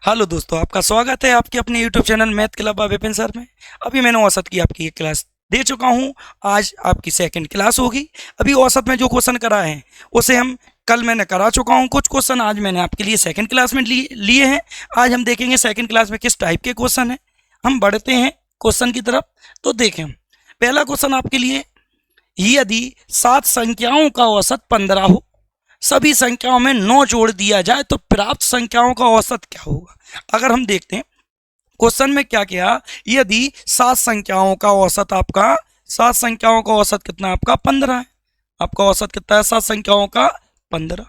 Hello दोस्तों, आपका स्वागत है आपके अपने YouTube channel math club by Vipin sir में। अभी मैंने औसत की आपकी एक क्लास दे चुका हूँ। आज आपकी सेकंड क्लास होगी। अभी औसत में जो क्वेश्चन करा है उसे हम कल मैंने करा चुका हूँ। कुछ क्वेश्चन आज मैंने आपके लिए सेकंड क्लास में लिए हैं। आज हम देखेंगे सेकंड क्लास में किस टाइप के क्वेश्चन हैं। हम बढ़ते हैं क्वेश्चन की तरफ। तो देखें, पहला क्वेश्चन आपके लिए, यदि 7 संख्याओं का औसत 15 हो, सभी संख्याओं में 9 जोड़ दिया जाए तो प्राप्त संख्याओं का औसत क्या होगा। अगर हम देखते हैं क्वेश्चन में क्या किया, यदि 7 संख्याओं का औसत आपका 7 संख्याओं का औसत कितना आपका 15 है। आपका औसत कितना है 7 संख्याओं का 15।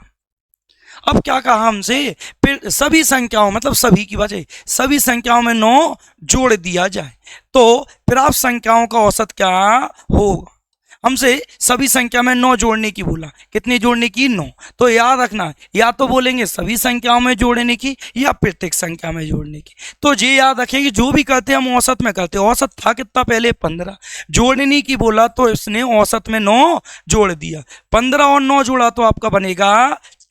अब क्या कहा हमसे, फिर सभी संख्याओं मतलब सभी की वजह सभी संख्याओं में 9 जोड़ दिया जाए तो प्राप्त संख्याओं का औसत क्या होगा। हमसे सभी संख्या में 9 जोड़ने की बोला। कितनी जोड़ने की? 9। तो याद रखना, या तो बोलेंगे सभी संख्याओं में जोड़ने की या प्रत्येक संख्या में जोड़ने की। तो ये याद रखेंगे, जो भी करते हम औसत में करते। औसत था कितना पहले? 15। जोड़ने की बोला तो इसने औसत में 9 जोड़ दिया। 15 और 9 जोड़ा तो आपका बनेगा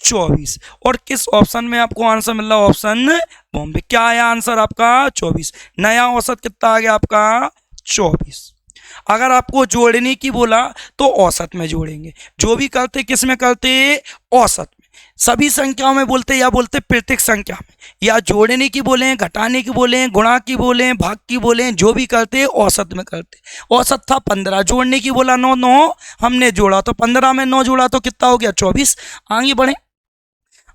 24। और किस ऑप्शन में आपको आंसर मिल रहा है? ऑप्शन बॉम्बे। क्या आया आंसर आपका? 24। नया औसत कितना आ गया आपका? 24। अगर आपको जोड़ने की बोला तो औसत में जोड़ेंगे। जो भी करते किस में करते? औसत में। सभी संख्याओं में बोलते या बोलते प्रत्येक संख्या में, या जोड़ने की बोले, घटाने की बोले, गुणा की बोले, भाग की बोले, जो भी करते औसत में करते। औसत था 15, जोड़ने की बोला 9, 9 हमने जोड़ा तो 15 में 9 जोड़ा तो कितना हो गया? 24। आगे बढ़े,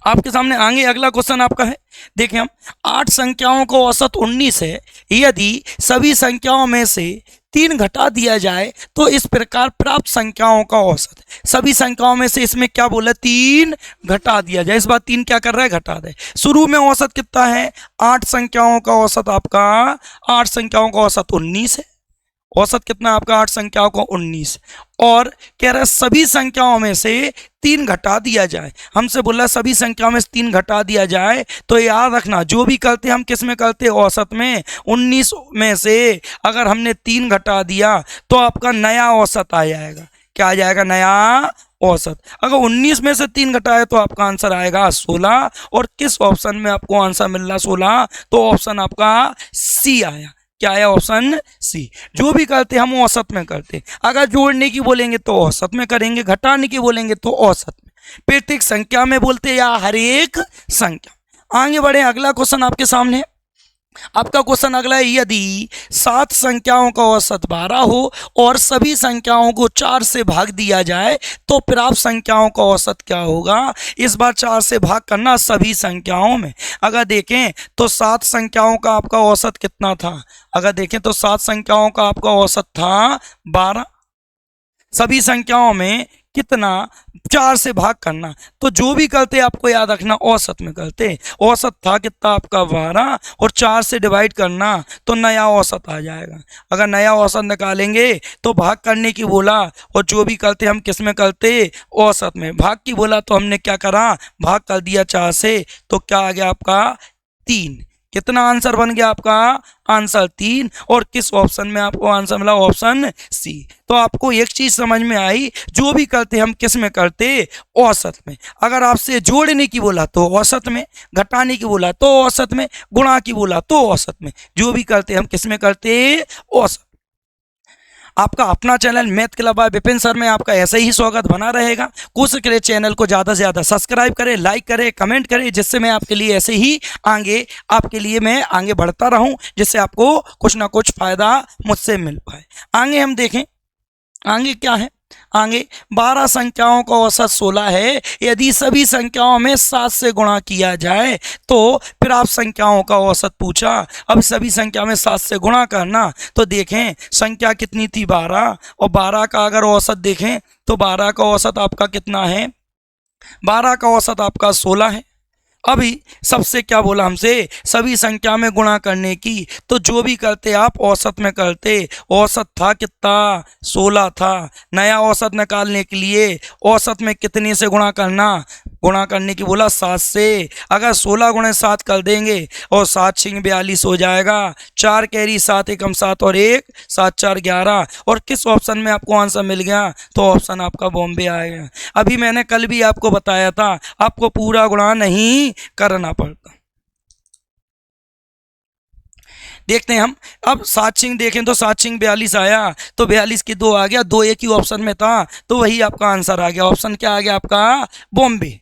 आपके सामने आगे अगला क्वेश्चन आपका है। देखें, हम 8 संख्याओं का औसत 19 है। यदि सभी संख्याओं में से 3 घटा दिया जाए तो इस प्रकार प्राप्त संख्याओं का औसत। सभी संख्याओं में से इसमें क्या बोला? 3 घटा दिया जाए। इस बार 3 क्या कर रहा है? घटा दे। शुरू में औसत कितना है? 8 संख्याओं का औसत आपका 8 संख्याओं का औसत 19 है। औसत कितना आपका? 8 संख्याओं का 19। और कह रहा है सभी संख्याओं में से 3 घटा दिया जाए। हमसे बोला सभी संख्याओं में से 3 घटा दिया जाए। तो याद रखना, जो भी करते हम किस में करते? औसत में। 19 में से अगर हमने 3 घटा दिया तो आपका नया औसत आ जाएगा। क्या आ जाएगा? नया औसत। अगर 19 में से 3 घटाए तो आपका आंसर आएगा 16। और किस ऑप्शन में आपको आंसर मिल रहा? 16। तो ऑप्शन आपका सी आया। क्या है? Option C. जो भी करते हम औसत में करते। अगर जोड़ने की बोलेंगे तो औसत में करेंगे, घटाने की बोलेंगे तो औसत में, प्रत्येक संख्या में बोलते या हर एक संख्या। आगे बढ़े, अगला क्वेश्चन आपके सामने। आपका क्वेश्चन अगला है, यदि 7 संख्याओं का औसत 12 हो और सभी संख्याओं को 4 से भाग दिया जाए तो प्राप्त संख्याओं का औसत क्या होगा। इस बार 4 से भाग करना सभी संख्याओं में। अगर देखें तो 7 संख्याओं का आपका औसत कितना था? अगर देखें तो 7 संख्याओं का आपका औसत था 12। सभी संख्याओं में कितना? 4 से भाग करना। तो जो भी करते आपको याद रखना औसत में करते। औसत था कितना आपका 12 और 4 से डिवाइड करना तो नया औसत आ जाएगा। अगर नया औसत निकालेंगे तो भाग करने की बोला और जो भी करते हम किस में करते? औसत में। भाग की बोला तो हमने क्या करा? भाग कर दिया 4 से। तो क्या आ गया आपका? 3। कितना आंसर बन गया आपका? आंसर 3। और किस ऑप्शन में आपको आंसर मिला? Option C. तो आपको एक चीज समझ में आई, जो भी करते हम किस में करते? औसत में। अगर आपसे जोड़ने की बोला तो औसत में, घटाने की बोला तो औसत में, गुणा की बोला तो औसत में, जो भी करते हम किस में करते? औसत। आपका अपना channel math club by Vipin sir में आपका ऐसे ही स्वागत बना रहेगा। कोशिश करें चैनल को ज़्यादा से ज़्यादा सब्सक्राइब करें, लाइक करें, कमेंट करें, जिससे मैं आपके लिए ऐसे ही आपके लिए मैं आगे बढ़ता रहूं, जिससे आपको कुछ ना कुछ फ़ायदा मुझसे मिल पाए। आगे हम देखें, आगे क्या है? आगे 12 संख्याओं का औसत 16 है। यदि सभी संख्याओं में 7 से गुणा किया जाए तो प्राप्त संख्याओं का औसत पूछा। अब सभी संख्या में 7 से गुणा करना। तो देखें संख्या कितनी थी? 12। और 12 का अगर औसत देखें तो 12 का औसत आपका कितना है? 12 का औसत आपका 16 है। अभी सबसे क्या बोला हमसे? सभी संख्या में गुणा करने की। तो जो भी करते आप औसत में करते। औसत था कितना? 16 था। नया औसत निकालने के लिए औसत में कितने से गुणा करना? गुणा करने की बोला 7 से। अगर 16 गुणे 7 कर देंगे और 7 6 42 हो जाएगा। 4 कैरी 7 एकम 7 और 1 7 4 11। और किस ऑप्शन में आपको आंसर मिल गया? तो ऑप्शन आपका बॉम्बे आएगा। अभी मैंने कल भी आपको बताया था, आपको पूरा गुणा नहीं करना पड़ता। देखते हैं हम। अब साचिंग देखें तो साचिंग 42 आया, तो 42 की 2 आ गया, 2 एक ही ऑप्शन में था, तो वही आपका आंसर आ गया। ऑप्शन क्या आ गया आपका? बॉम्बे।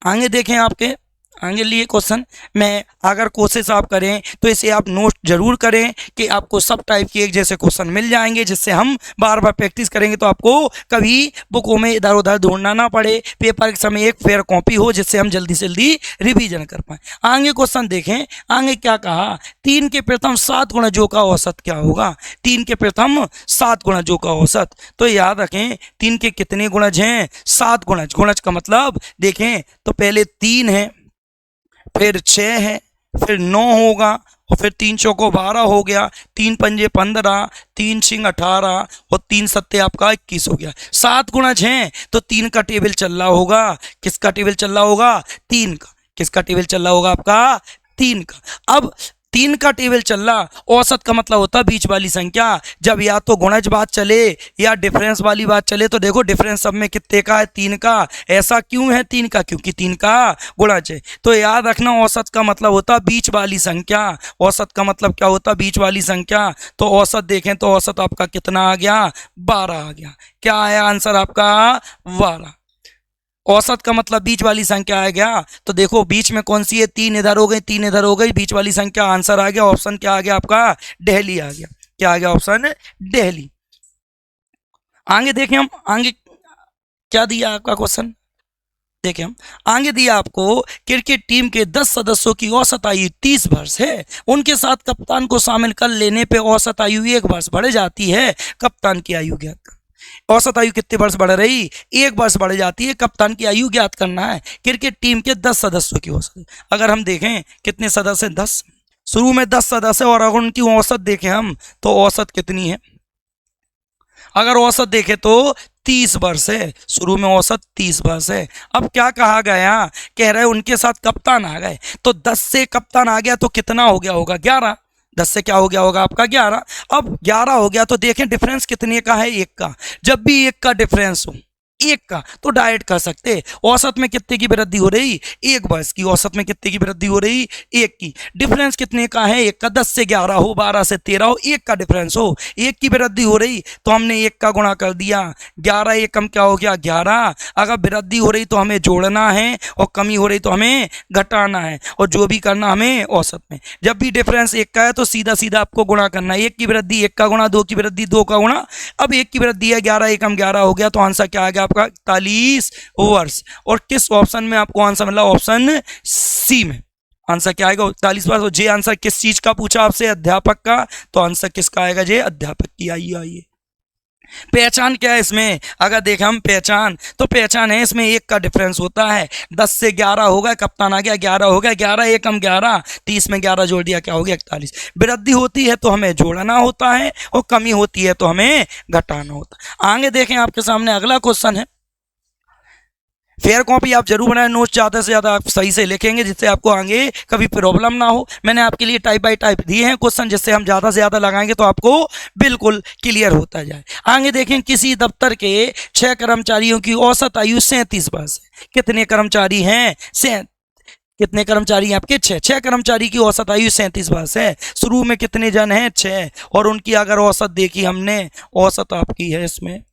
आगे देखें आपके आगे लिए क्वेश्चन में, अगर कोशिश आप करें तो इसे आप नोट जरूर करें कि आपको सब टाइप के एक जैसे क्वेश्चन मिल जाएंगे, जिससे हम बार बार प्रैक्टिस करेंगे तो आपको कभी बुकों में इधर उधर ढूंढना ना पड़े, पेपर के समय एक फेयर कॉपी हो जिससे हम जल्दी से जल्दी रिवीजन कर पाए। आगे क्वेश्चन देखें, आगे क्या कहा? 3 के प्रथम 7 गुणजों का औसत क्या होगा? 3 के प्रथम 7 गुणजों का औसत, तो याद रखें 3 के कितने गुणज हैं? 7 गुणज। गुणज का मतलब देखें तो पहले 3 है, फिर 6 है, फिर 9 होगा, और फिर 3 चौको 12 हो गया, 3 पंजे 15, 3 छिंग 18 और 3 सत्ते आपका 21 हो गया। 7 गुणज हैं तो 3 का टेबल चल रहा होगा। किसका टेबल चल रहा होगा? 3 का। किसका टेबल चल रहा होगा आपका? 3 का। अब 3 का टेबल चल रहा, औसत का मतलब होता है बीच वाली संख्या। जब या तो गुणज बात चले या डिफरेंस वाली बात चले, तो देखो डिफरेंस सब में कितने का है? 3 का। ऐसा क्यों है 3 का? क्योंकि 3 का गुणज है। तो याद रखना औसत का मतलब होता है बीच वाली संख्या। औसत का मतलब क्या होता है? बीच वाली संख्या। तो औसत देखें तो औसत आपका कितना आ गया? 12 आ गया। क्या आया आंसर आपका? 12। औसत का मतलब बीच वाली संख्या आ गया, तो देखो बीच में कौन सी है? 3 इधर हो गई, 3 इधर हो गई, बीच वाली संख्या आंसर आ गया। ऑप्शन क्या आ गया आपका? दिल्ली आ गया। क्या आ गया? ऑप्शन दिल्ली। आगे देखें हम, आगे क्या दिया आपका क्वेश्चन देखें हम। आगे दिया आपको क्रिकेट टीम के 10 सदस्यों की औसत आयु 30 वर्ष है, उनके साथ कप्तान को शामिल कर लेने पे औसत आयु 1 वर्ष बढ़ जाती है, कप्तान की आयु ज्ञात कर। औसत आयु कितने वर्ष बढ़ रही? 1 वर्ष बढ़ जाती है, कप्तान की आयु ज्ञात करना है। क्रिकेट टीम के 10 सदस्यों की औसत, अगर हम देखें कितने सदस्य? 10। शुरू में 10 सदस्य, और अगर उनकी औसत देखें हम तो औसत कितनी है? अगर औसत देखें तो 30 वर्ष है। शुरू में औसत 30 वर्ष है। अब क्या कहा गया? कह रहे उनके साथ कप्तान आ गए, तो 10 से कप्तान आ गया तो कितना हो गया होगा? 11। 10 से क्या हो गया होगा आपका? 11। अब 11 हो गया तो देखें डिफरेंस कितने का है? 1 का। जब भी 1 का डिफरेंस हो, 1 का, तो डायरेक्ट कर सकते। औसत में कितने की वृद्धि हो रही? 1 वर्ष की। औसत में कितने की वृद्धि हो रही? 1 की। डिफरेंस कितने का है? 1 का। 10 से 11 हो, 12 से 13 हो, 1 का डिफरेंस हो, 1 की वृद्धि हो रही, तो हमने 1 का गुणा कर दिया। 11 एकम क्या हो गया? 11। अगर वृद्धि हो रही तो हमें जोड़ना है, और कमी हो रही तो हमें घटाना है, और जो भी करना हमें औसत में। जब भी डिफरेंस 1 का है तो सीधा सीधा आपको गुणा करना है। 1 की वृद्धि 1 का गुणा, 2 की वृद्धि 2 का गुणा। अब 1 की वृद्धि है, 11 एकम 11 हो गया, तो आंसर क्या आ गया आपका? 41 वर्ष। और किस ऑप्शन में आपको आंसर मिला? ऑप्शन सी में। आंसर क्या आएगा? 41 वर्ष। और जे आंसर किस चीज का पूछा आपसे? अध्यापक का, तो आंसर किसका आएगा? जे अध्यापक की। आइए आइए, पहचान क्या है इसमें? अगर देखें हम पहचान, तो पहचान है इसमें 1 का डिफरेंस होता है। 10 से 11 होगा, कप्तान आ गया, 11 हो गया, 11 एकम 11, 30 में 11 जोड़ दिया, क्या हो गया? 41। वृद्धि होती है तो हमें जोड़ना होता है, और कमी होती है तो हमें घटाना होता है। आगे देखें, आपके सामने अगला क्वेश्चन है। फेयर कॉपी आप जरूर बनाएं, नोट ज़्यादा से ज़्यादा आप सही से लिखेंगे, जिससे आपको आगे कभी प्रॉब्लम ना हो। मैंने आपके लिए टाइप बाय टाइप दिए हैं क्वेश्चन, जिससे हम ज़्यादा से ज़्यादा लगाएंगे तो आपको बिल्कुल क्लियर होता जाए। आगे देखें, किसी दफ्तर के 6 कर्मचारियों की औसत आयु 37 वर्ष है। कितने कर्मचारी हैं? कितने कर्मचारी हैं आपके? 6। 6 कर्मचारी की औसत आयु 37 वर्ष है। शुरू में कितने जन हैं? 6। और उनकी अगर औसत देखी हमने, औसत आपकी है इसमें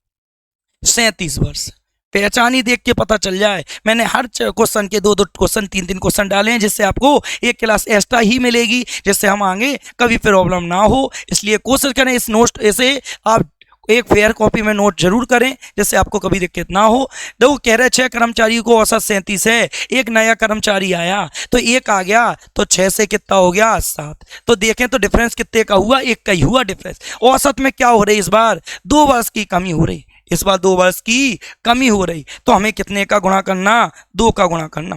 37 वर्ष। पहचान ही देख के पता चल जाए। मैंने हर क्वेश्चन के 2-2 क्वेश्चन, 3-3 क्वेश्चन डाले हैं, जिससे आपको एक क्लास एक्स्ट्रा ही मिलेगी, जिससे हम आगे कभी प्रॉब्लम ना हो। इसलिए कोशिश करें इस नोट ऐसे आप एक फेयर कॉपी में नोट जरूर करें, जिससे आपको कभी दिक्कत ना हो। देखो कह रहे 6 कर्मचारियों को औसत 37 है, एक नया कर्मचारी आया तो 1 आ गया, तो 6 से कितना हो गया? 7। तो देखें तो डिफरेंस कितने का हुआ? 1 का ही हुआ डिफरेंस। औसत में क्या हो रही इस बार? 2 वर्ष की कमी हो रही। इस बार 2 वर्ष की कमी हो रही, तो हमें कितने का गुणा करना? 2 का गुणा करना।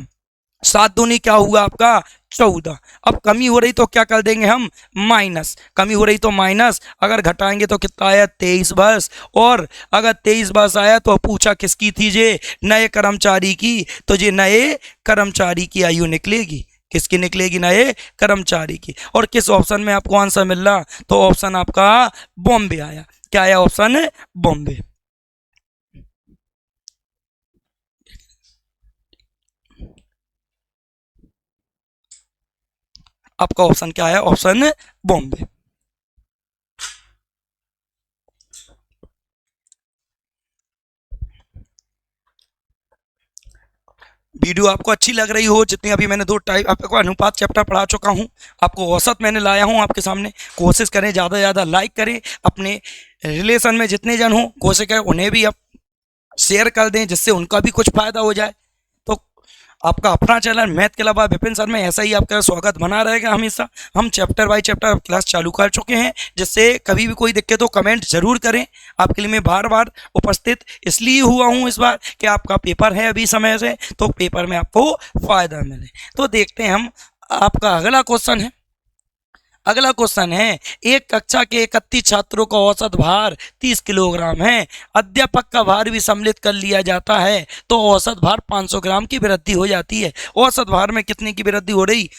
7 दूनी क्या हुआ आपका? 14। अब कमी हो रही तो क्या कर देंगे हम? माइनस। कमी हो रही तो माइनस, अगर घटाएंगे तो कितना आया? 23 वर्ष। और अगर 23 वर्ष आया तो पूछा किसकी थी? जे नए कर्मचारी की। तो जे नए कर्मचारी की आयु निकलेगी। किसकी निकलेगी? नए कर्मचारी की। और किस ऑप्शन में आपको आंसर मिल रहा? तो ऑप्शन आपका बॉम्बे आया। क्या आया? ऑप्शन बॉम्बे। आपका ऑप्शन क्या है? ऑप्शन बॉम्बे। वीडियो आपको अच्छी लग रही हो, जितनी अभी मैंने दो टाइप आपको अनुपात चैप्टर पढ़ा चुका हूँ, आपको औसत मैंने लाया हूँ आपके सामने। कोशिश करें ज़्यादा से ज़्यादा लाइक करें, अपने रिलेशन में जितने जन हो कोशिश करें उन्हें भी आप शेयर कर दें, जिससे उनका भी कुछ फायदा हो जाए। तो आपका अपना चैनल मैथ के अलावा विपिन सर में ऐसा ही आपका स्वागत बना रहेगा हमेशा। हम चैप्टर बाय चैप्टर क्लास चालू कर चुके हैं, जिससे कभी भी कोई दिक्कत हो कमेंट जरूर करें। आपके लिए मैं बार बार उपस्थित इसलिए हुआ हूं इस बार कि आपका पेपर है अभी समय से, तो पेपर में आपको फायदा मिले। तो देखते हैं हम, आपका अगला क्वेश्चन है। अगला क्वेश्चन है, एक कक्षा के 31 छात्रों का औसत भार 30 किलोग्राम है। अध्यापक का भार भी सम्मिलित कर लिया जाता है तो औसत भार 500 ग्राम की वृद्धि हो जाती है। औसत भार में कितने की वृद्धि हो रही?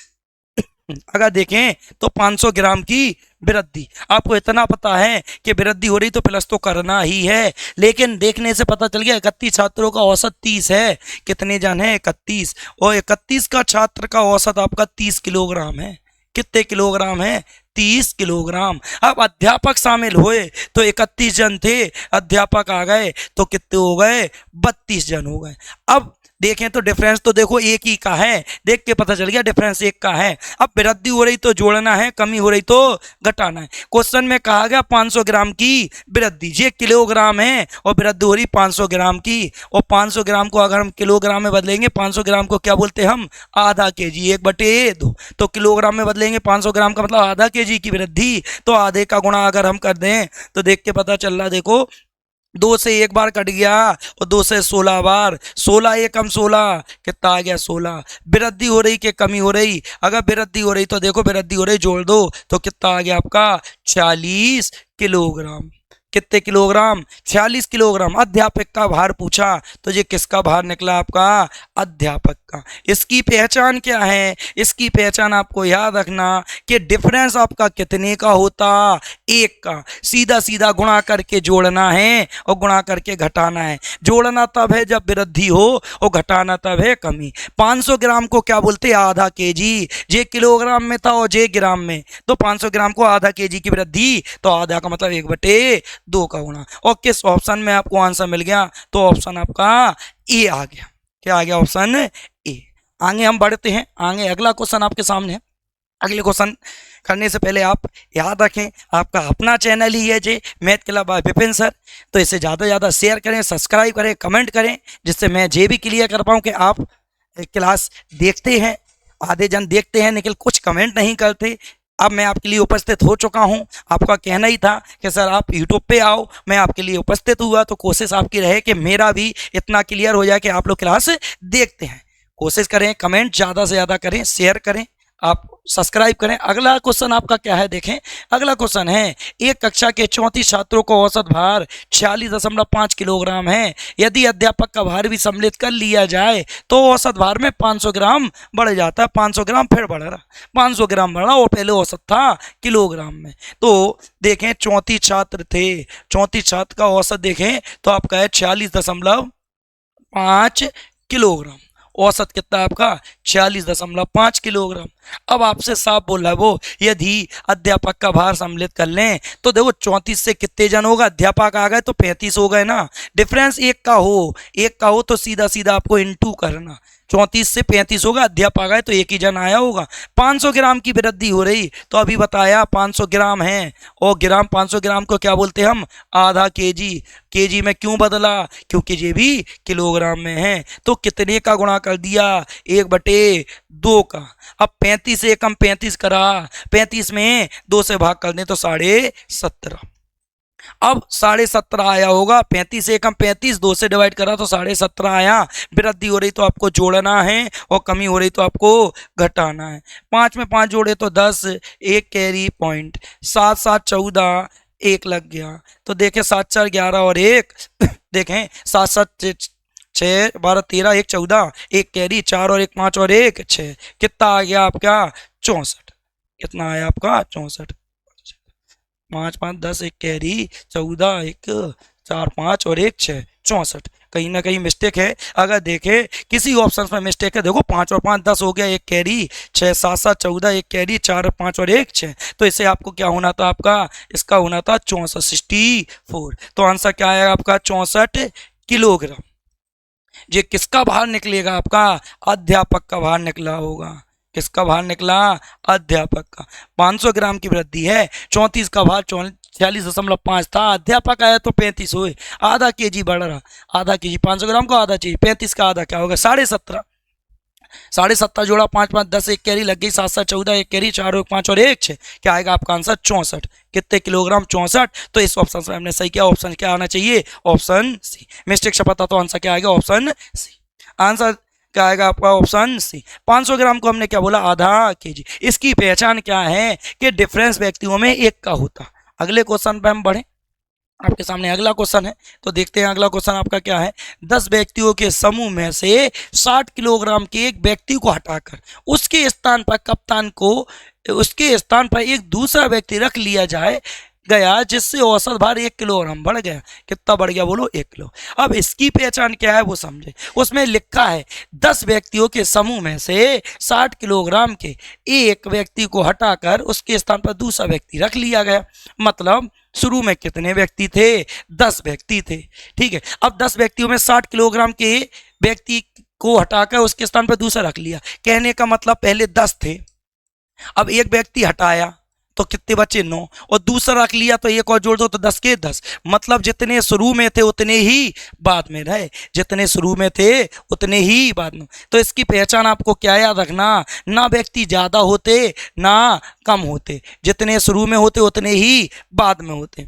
अगर देखें तो 500 ग्राम की वृद्धि। आपको इतना पता है कि वृद्धि हो रही तो प्लस तो करना ही है, लेकिन देखने से पता चल गया 31 छात्रों का औसत 30 है। कितने जन है? 31, और 31 का छात्र का औसत आपका 30 किलोग्राम है। कितने किलोग्राम है? 30 किलोग्राम। अब अध्यापक शामिल हुए तो 31 जन थे, अध्यापक आ गए तो कितने हो गए? 32 जन हो गए। अब देखें तो डिफरेंस तो देखो एक ही का है, देख के पता चल गया डिफरेंस एक का है। अब वृद्धि हो रही तो जोड़ना है, कमी हो रही तो घटाना है। क्वेश्चन में कहा गया 500 ग्राम की वृद्धि, ये किलोग्राम है और वृद्धि हो रही 500 ग्राम की। और 500 ग्राम को अगर हम किलोग्राम में बदलेंगे, 500 ग्राम को क्या बोलते हैं हम? आधा केजी, 1/2। तो किलोग्राम में बदलेंगे 500 ग्राम का मतलब आधा केजी की वृद्धि, तो आधे का गुणा अगर हम कर दें तो देख के पता चल रहा, देखो 2 से 1 बार कट गया और 2 से 16 बार, 16 एकम 16, कितना आ गया? 16। वृद्धि हो रही कि कमी हो रही? अगर वृद्धि हो रही तो देखो वृद्धि हो रही, जोड़ दो तो कितना आ गया आपका? 40 किलोग्राम। कितने किलोग्राम? 46 किलोग्राम। अध्यापक का भार पूछा तो ये किसका भार निकला आपका? अध्यापक का। इसकी पहचान क्या है? इसकी पहचान आपको याद रखना कि डिफरेंस आपका कितने का होता? 1 का। सीधा सीधा गुणा करके जोड़ना है और गुणा करके घटाना है। जोड़ना तब है जब वृद्धि हो और घटाना तब है कमी। 500 ग्राम को क्या बोलते हैं? आधा केजी। जे किलोग्राम में था और जे ग्राम में, तो 500 ग्राम को आधा केजी की वृद्धि, तो आधा का मतलब 1/2 का गुणा। और किस ऑप्शन में आपको आंसर मिल गया? तो ऑप्शन आपका ए आ गया। क्या आ गया? Option A. आगे हम बढ़ते हैं, आगे अगला क्वेश्चन आपके सामने है। अगले क्वेश्चन करने से पहले आप याद रखें, आपका अपना चैनल ही है J math club by Vipin sir, तो इसे ज़्यादा से ज़्यादा शेयर करें, सब्सक्राइब करें, कमेंट करें, जिससे मैं ये भी क्लियर कर पाऊँ कि आप क्लास देखते हैं। आधे जन देखते हैं लेकिन कुछ कमेंट नहीं करते। अब मैं आपके लिए उपस्थित हो चुका हूं। आपका कहना ही था कि सर आप यूट्यूब पे आओ, मैं आपके लिए उपस्थित हुआ, तो कोशिश आपकी रहे कि मेरा भी इतना क्लियर हो जाए कि आप लोग क्लास देखते हैं। कोशिश करें, कमेंट ज़्यादा से ज़्यादा करें, शेयर करें, आप सब्सक्राइब करें। अगला क्वेश्चन आपका क्या है देखें। अगला क्वेश्चन है, एक कक्षा के 34 छात्रों को औसत भार 46.5 किलोग्राम है। यदि अध्यापक का भार भी सम्मिलित कर लिया जाए तो औसत भार में 500 ग्राम बढ़ जाता है। 500 ग्राम फिर बढ़ रहा, 500 ग्राम बढ़ा, और पहले औसत था किलोग्राम में। तो देखें 34 छात्र थे, 34 छात्र का औसत देखें तो आपका है 46.5 किलोग्राम। औसत कितना है आपका? 46.5 किलोग्राम। अब आपसे साफ बोला है वो, यदि अध्यापक का भार सम्मिलित कर लें तो देखो 34 से कितने जन होगा? अध्यापक आ गए तो 35 हो गए ना। डिफरेंस एक का हो, एक का हो तो सीधा सीधा आपको इंटू करना, 34 से 35 होगा, अध्यापक आए तो एक ही जन आया होगा। 500 ग्राम की वृद्धि हो रही, तो अभी बताया 500 ग्राम है, और ग्राम 500 ग्राम को क्या बोलते हैं हम? आधा केजी। केजी में क्यों बदला? क्योंकि ये भी किलोग्राम में है। तो कितने का गुणा कर दिया? 1/2 का। अब 35 से कम 35 करा, 35 में 2 से भाग कर दें तो 17.5। अब 17.5 आया होगा। 35 से कम 35, 2 से डिवाइड करा तो 17.5 आया। वृद्धि हो रही तो आपको जोड़ना है और कमी हो रही तो आपको घटाना है। 5 में 5 जोड़े तो 10, एक कैरी पॉइंट, 7 7 14, एक लग गया। तो देखें 7 4 11 और एक देखें 7 7 6 12 13, एक 14, एक कैरी, 4 और एक 5 और एक 6, कितना आ गया आपका? 64। कितना आया आपका? 64। 5 5 10, एक कैरी, 14, एक 4 5 और एक 6, 64। कहीं ना कहीं मिस्टेक है। अगर देखें किसी ऑप्शन में मिस्टेक है, देखो 5 और 5 10 हो गया, एक कैरी, 6 7 7 14, एक कैरी, 4 5 और 1 6। तो इससे आपको क्या होना था, आपका इसका होना था 64 64। तो आंसर क्या है आपका 64 किलोग्राम। ये किसका भार निकलेगा, आपका अध्यापक का भार निकला होगा। किसका भार निकला, अध्यापक का। 500 ग्राम की वृद्धि है, 34 का भार 46.5 था, अध्यापक आया तो 35 हुए, आधा केजी बढ़ रहा, आधा केजी 500 ग्राम को आधा चाहिए, 35 का आधा क्या होगा 17.5, 17.5 जोड़ा 5 5 10, एक कैरी लग गई, 7 7 14, एक कैरी, 4 और 5 और 1 6, क्या आएगा आपका आंसर 64। कितने किलोग्राम, 64। तो इस ऑप्शन से हमने सही किया, ऑप्शन क्या आना चाहिए, ऑप्शन सी। मिस्टेक से पता तो आंसर क्या आएगा, ऑप्शन सी। आंसर क्या आएगा आपका, ऑप्शन सी। 500 ग्राम को हमने क्या बोला, आधा केजी। इसकी पहचान क्या है कि डिफरेंस व्यक्तियों में एक का होता। अगले क्वेश्चन पे हम बढ़े, आपके सामने अगला क्वेश्चन है, तो देखते हैं अगला क्वेश्चन आपका क्या है। 10 व्यक्तियों के समूह में से 60 किलोग्राम के एक व्यक्ति को हटाकर उसके स्थान पर कप्तान को, उसके स्थान पर एक दूसरा व्यक्ति रख लिया जाए गया, जिससे औसत भार 1 किलोग्राम बढ़ गया। कितना बढ़ गया बोलो, 1 किलो। अब इसकी पहचान क्या है वो समझे। उसमें लिखा है 10 व्यक्तियों के समूह में से 60 किलोग्राम के एक व्यक्ति को हटाकर उसके स्थान पर दूसरा व्यक्ति रख लिया गया। मतलब शुरू में कितने व्यक्ति थे, 10 व्यक्ति थे, ठीक है। अब 10 व्यक्तियों में 60 किलोग्राम के व्यक्ति को हटाकर उसके स्थान पर दूसरा रख लिया। कहने का मतलब पहले 10 थे, अब एक व्यक्ति हटाया तो कितने बचे 9, और दूसरा रख लिया तो एक और जोड़ दो तो 10 के 10। मतलब जितने शुरू में थे उतने ही बाद में रहे, जितने शुरू में थे उतने ही बाद में। तो इसकी पहचान आपको क्या याद रखना, ना व्यक्ति ज़्यादा होते ना कम होते, जितने शुरू में होते उतने ही बाद में होते।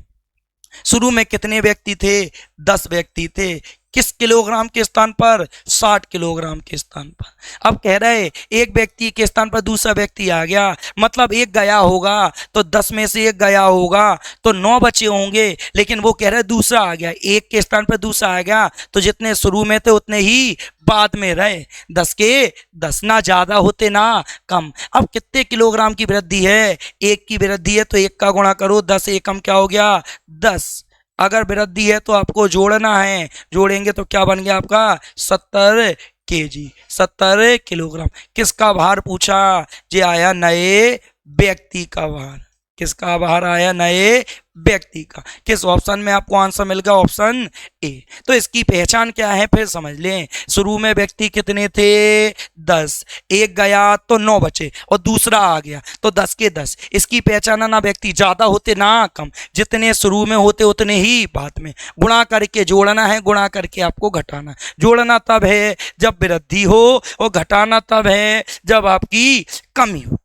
शुरू में कितने व्यक्ति थे, 10 व्यक्ति थे। किस किलोग्राम के स्थान पर, 60 किलोग्राम के स्थान पर। अब कह रहे एक व्यक्ति के स्थान पर दूसरा व्यक्ति आ गया, मतलब एक गया होगा तो 10 में से एक गया होगा तो 9 बचे होंगे, लेकिन वो कह रहे दूसरा आ गया, एक के स्थान पर दूसरा आ गया, तो जितने शुरू में थे उतने ही बाद में रहे, 10 के 10, ना ज़्यादा होते ना कम। अब कितने किलोग्राम की वृद्धि है, एक की वृद्धि है तो एक का गुणा करो, 10 एकम क्या हो गया 10। अगर वृद्धि है तो आपको जोड़ना है, जोड़ेंगे तो क्या बन गया आपका 70 केजी, 70 किलोग्राम। किसका भार पूछा, ये आया नए व्यक्ति का भार। किसका भार आया, नए व्यक्ति का। किस ऑप्शन में आपको आंसर मिल गया, ऑप्शन ए। तो इसकी पहचान क्या है फिर समझ लें। शुरू में व्यक्ति कितने थे, 10, एक गया तो 9 बचे और दूसरा आ गया तो 10 के 10। इसकी पहचान ना व्यक्ति ज़्यादा होते ना कम, जितने शुरू में होते उतने ही बाद में। गुणा करके जोड़ना है, गुणा करके आपको घटाना। जोड़ना तब है जब वृद्धि हो और घटाना तब है जब आपकी कमी हो।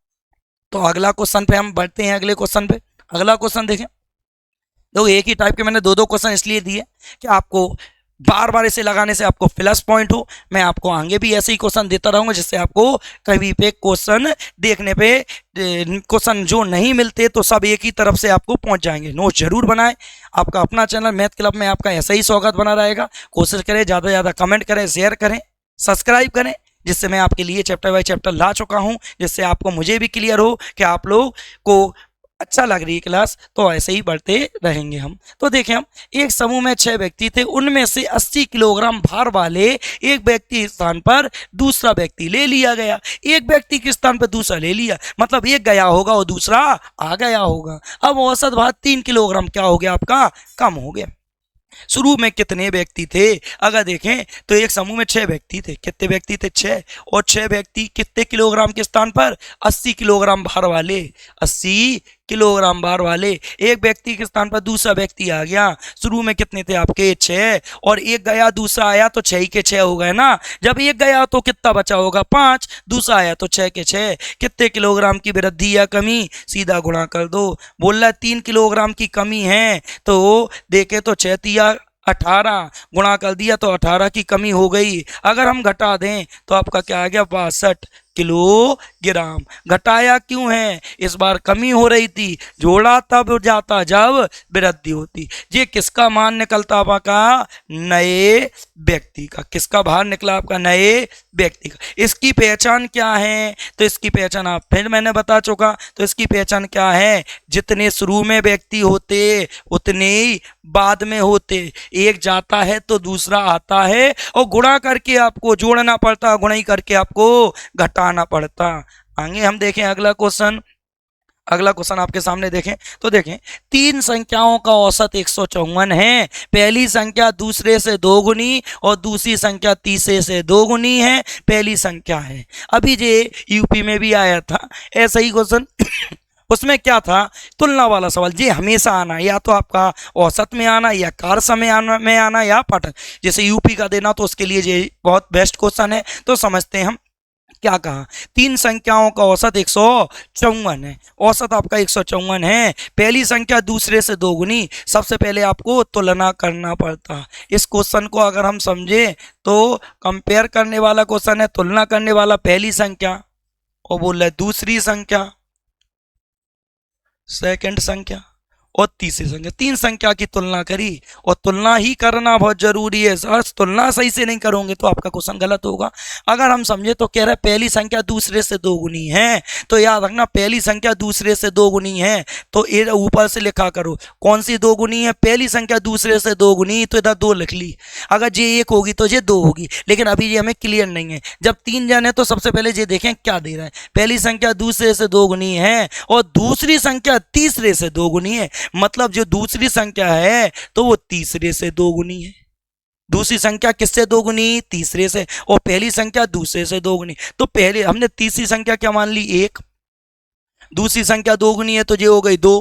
तो अगला क्वेश्चन पे हम बढ़ते हैं, अगले क्वेश्चन पे। अगला क्वेश्चन देखें, तो एक ही टाइप के मैंने दो क्वेश्चन इसलिए दिए कि आपको बार बार इसे लगाने से आपको प्लस पॉइंट हो। मैं आपको आगे भी ऐसे ही क्वेश्चन देता रहूंगा जिससे आपको कभी पे क्वेश्चन देखने पे क्वेश्चन जो नहीं मिलते तो सब एक ही तरफ से आपको पहुंच जाएंगे। नोट जरूर बनाएं। आपका अपना चैनल मैथ क्लब में आपका ऐसा ही स्वागत बना रहेगा। कोशिश करें ज़्यादा से ज़्यादा कमेंट करें, शेयर करें, सब्सक्राइब करें, जिससे मैं आपके लिए चैप्टर बाय चैप्टर ला चुका हूं, जिससे आपको मुझे भी क्लियर हो कि आप लोग को अच्छा लग रही है क्लास। तो ऐसे ही बढ़ते रहेंगे हम। तो देखें, हम एक समूह में 6 व्यक्ति थे, उनमें से 80 किलोग्राम भार वाले एक व्यक्ति स्थान पर दूसरा व्यक्ति ले लिया गया। एक व्यक्ति के स्थान पर दूसरा ले लिया, मतलब एक गया होगा और दूसरा आ गया होगा। अब औसत भार 3 किलोग्राम क्या हो गया आपका, कम हो गया। शुरू में कितने व्यक्ति थे, अगर देखें तो एक समूह में 6 व्यक्ति थे। कितने व्यक्ति थे, 6, और 6 व्यक्ति कितने किलोग्राम के स्थान पर, 80 किलोग्राम भार वाले, 80 किलोग्राम भार वाले एक व्यक्ति के स्थान पर दूसरा व्यक्ति आ गया। शुरू में कितने थे आपके, 6, और एक गया दूसरा आया तो 6 के 6 हो गए ना। जब एक गया तो कितना बचा होगा, 5, दूसरा आया तो 6 के 6। कितने किलोग्राम की वृद्धि या कमी, सीधा गुणा कर दो। बोल रहा 3 किलोग्राम की कमी है तो देखे तो 6 तिया 18, गुणा कर दिया तो 18 की कमी हो गई। अगर हम घटा दें तो आपका क्या आ गया, 62 किलोग्राम। घटाया क्यों है, इस बार कमी हो रही थी, जोड़ा तब जाता जब वृद्धि होती। ये किसका मान निकलता आपका, नए व्यक्ति का। किसका बाहर निकला? आपका नए व्यक्ति का। इसकी पहचान क्या है? तो इसकी पहचान आप फिर मैंने बता चुका। तो इसकी पहचान क्या है? जितने शुरू में व्यक्ति होते उतने ही बाद में होते। एक जाता है तो दूसरा आता है, और गुणा करके आपको जोड़ना पड़ता, गुणाई करके आपको घटाना पड़ता। आगे हम देखें अगला क्वेश्चन। अगला क्वेश्चन आपके सामने देखें तो देखें, तीन संख्याओं का औसत 154 है। पहली संख्या दूसरे से दो गुनी और दूसरी संख्या तीसरे से दो गुनी है। पहली संख्या है। अभी ये यूपी में भी आया था ऐसा ही क्वेश्चन। उसमें क्या था? तुलना वाला सवाल। ये हमेशा आना, या तो आपका औसत में आना, या कार समय में आना, या पाठक। जैसे यूपी का देना तो उसके लिए ये बहुत बेस्ट क्वेश्चन है। तो समझते हैं हम क्या कहा। तीन संख्याओं का औसत 154 है। औसत आपका 154 है। पहली संख्या दूसरे से दो गुनी। सबसे पहले आपको तुलना करना पड़ता। इस क्वेश्चन को अगर हम समझे तो कंपेयर करने वाला क्वेश्चन है, तुलना करने वाला पहली संख्या और बोल रहा है दूसरी संख्या, सेकंड संख्या और तीसरी संख्या। तीन संख्या की तुलना करी, और तुलना ही करना बहुत जरूरी है सर। तुलना सही से नहीं करोगे तो आपका क्वेश्चन गलत होगा। अगर हम समझे तो कह रहे हैं पहली संख्या दूसरे से दो गुनी है, तो याद रखना पहली संख्या दूसरे से दो गुनी है तो ये ऊपर से लिखा करो कौन सी दो गुनी है। पहली संख्या दूसरे से दो गुनी, तो इधर दो लिख ली। अगर ये एक होगी तो ये दो होगी, लेकिन अभी ये हमें क्लियर नहीं है। जब तीन जन है तो सबसे पहले ये देखें क्या दे रहा है। पहली संख्या दूसरे से दो गुनी है और दूसरी संख्या तीसरे से दो गुनी है। मतलब जो दूसरी संख्या है तो वो तीसरे से दो गुनी है। दूसरी संख्या किससे दो गुनी? तीसरे से। और पहली संख्या दूसरे से दो गुनी। तो पहले हमने तीसरी संख्या क्या मान ली? एक। दूसरी संख्या दो गुनी है तो ये हो गई दो,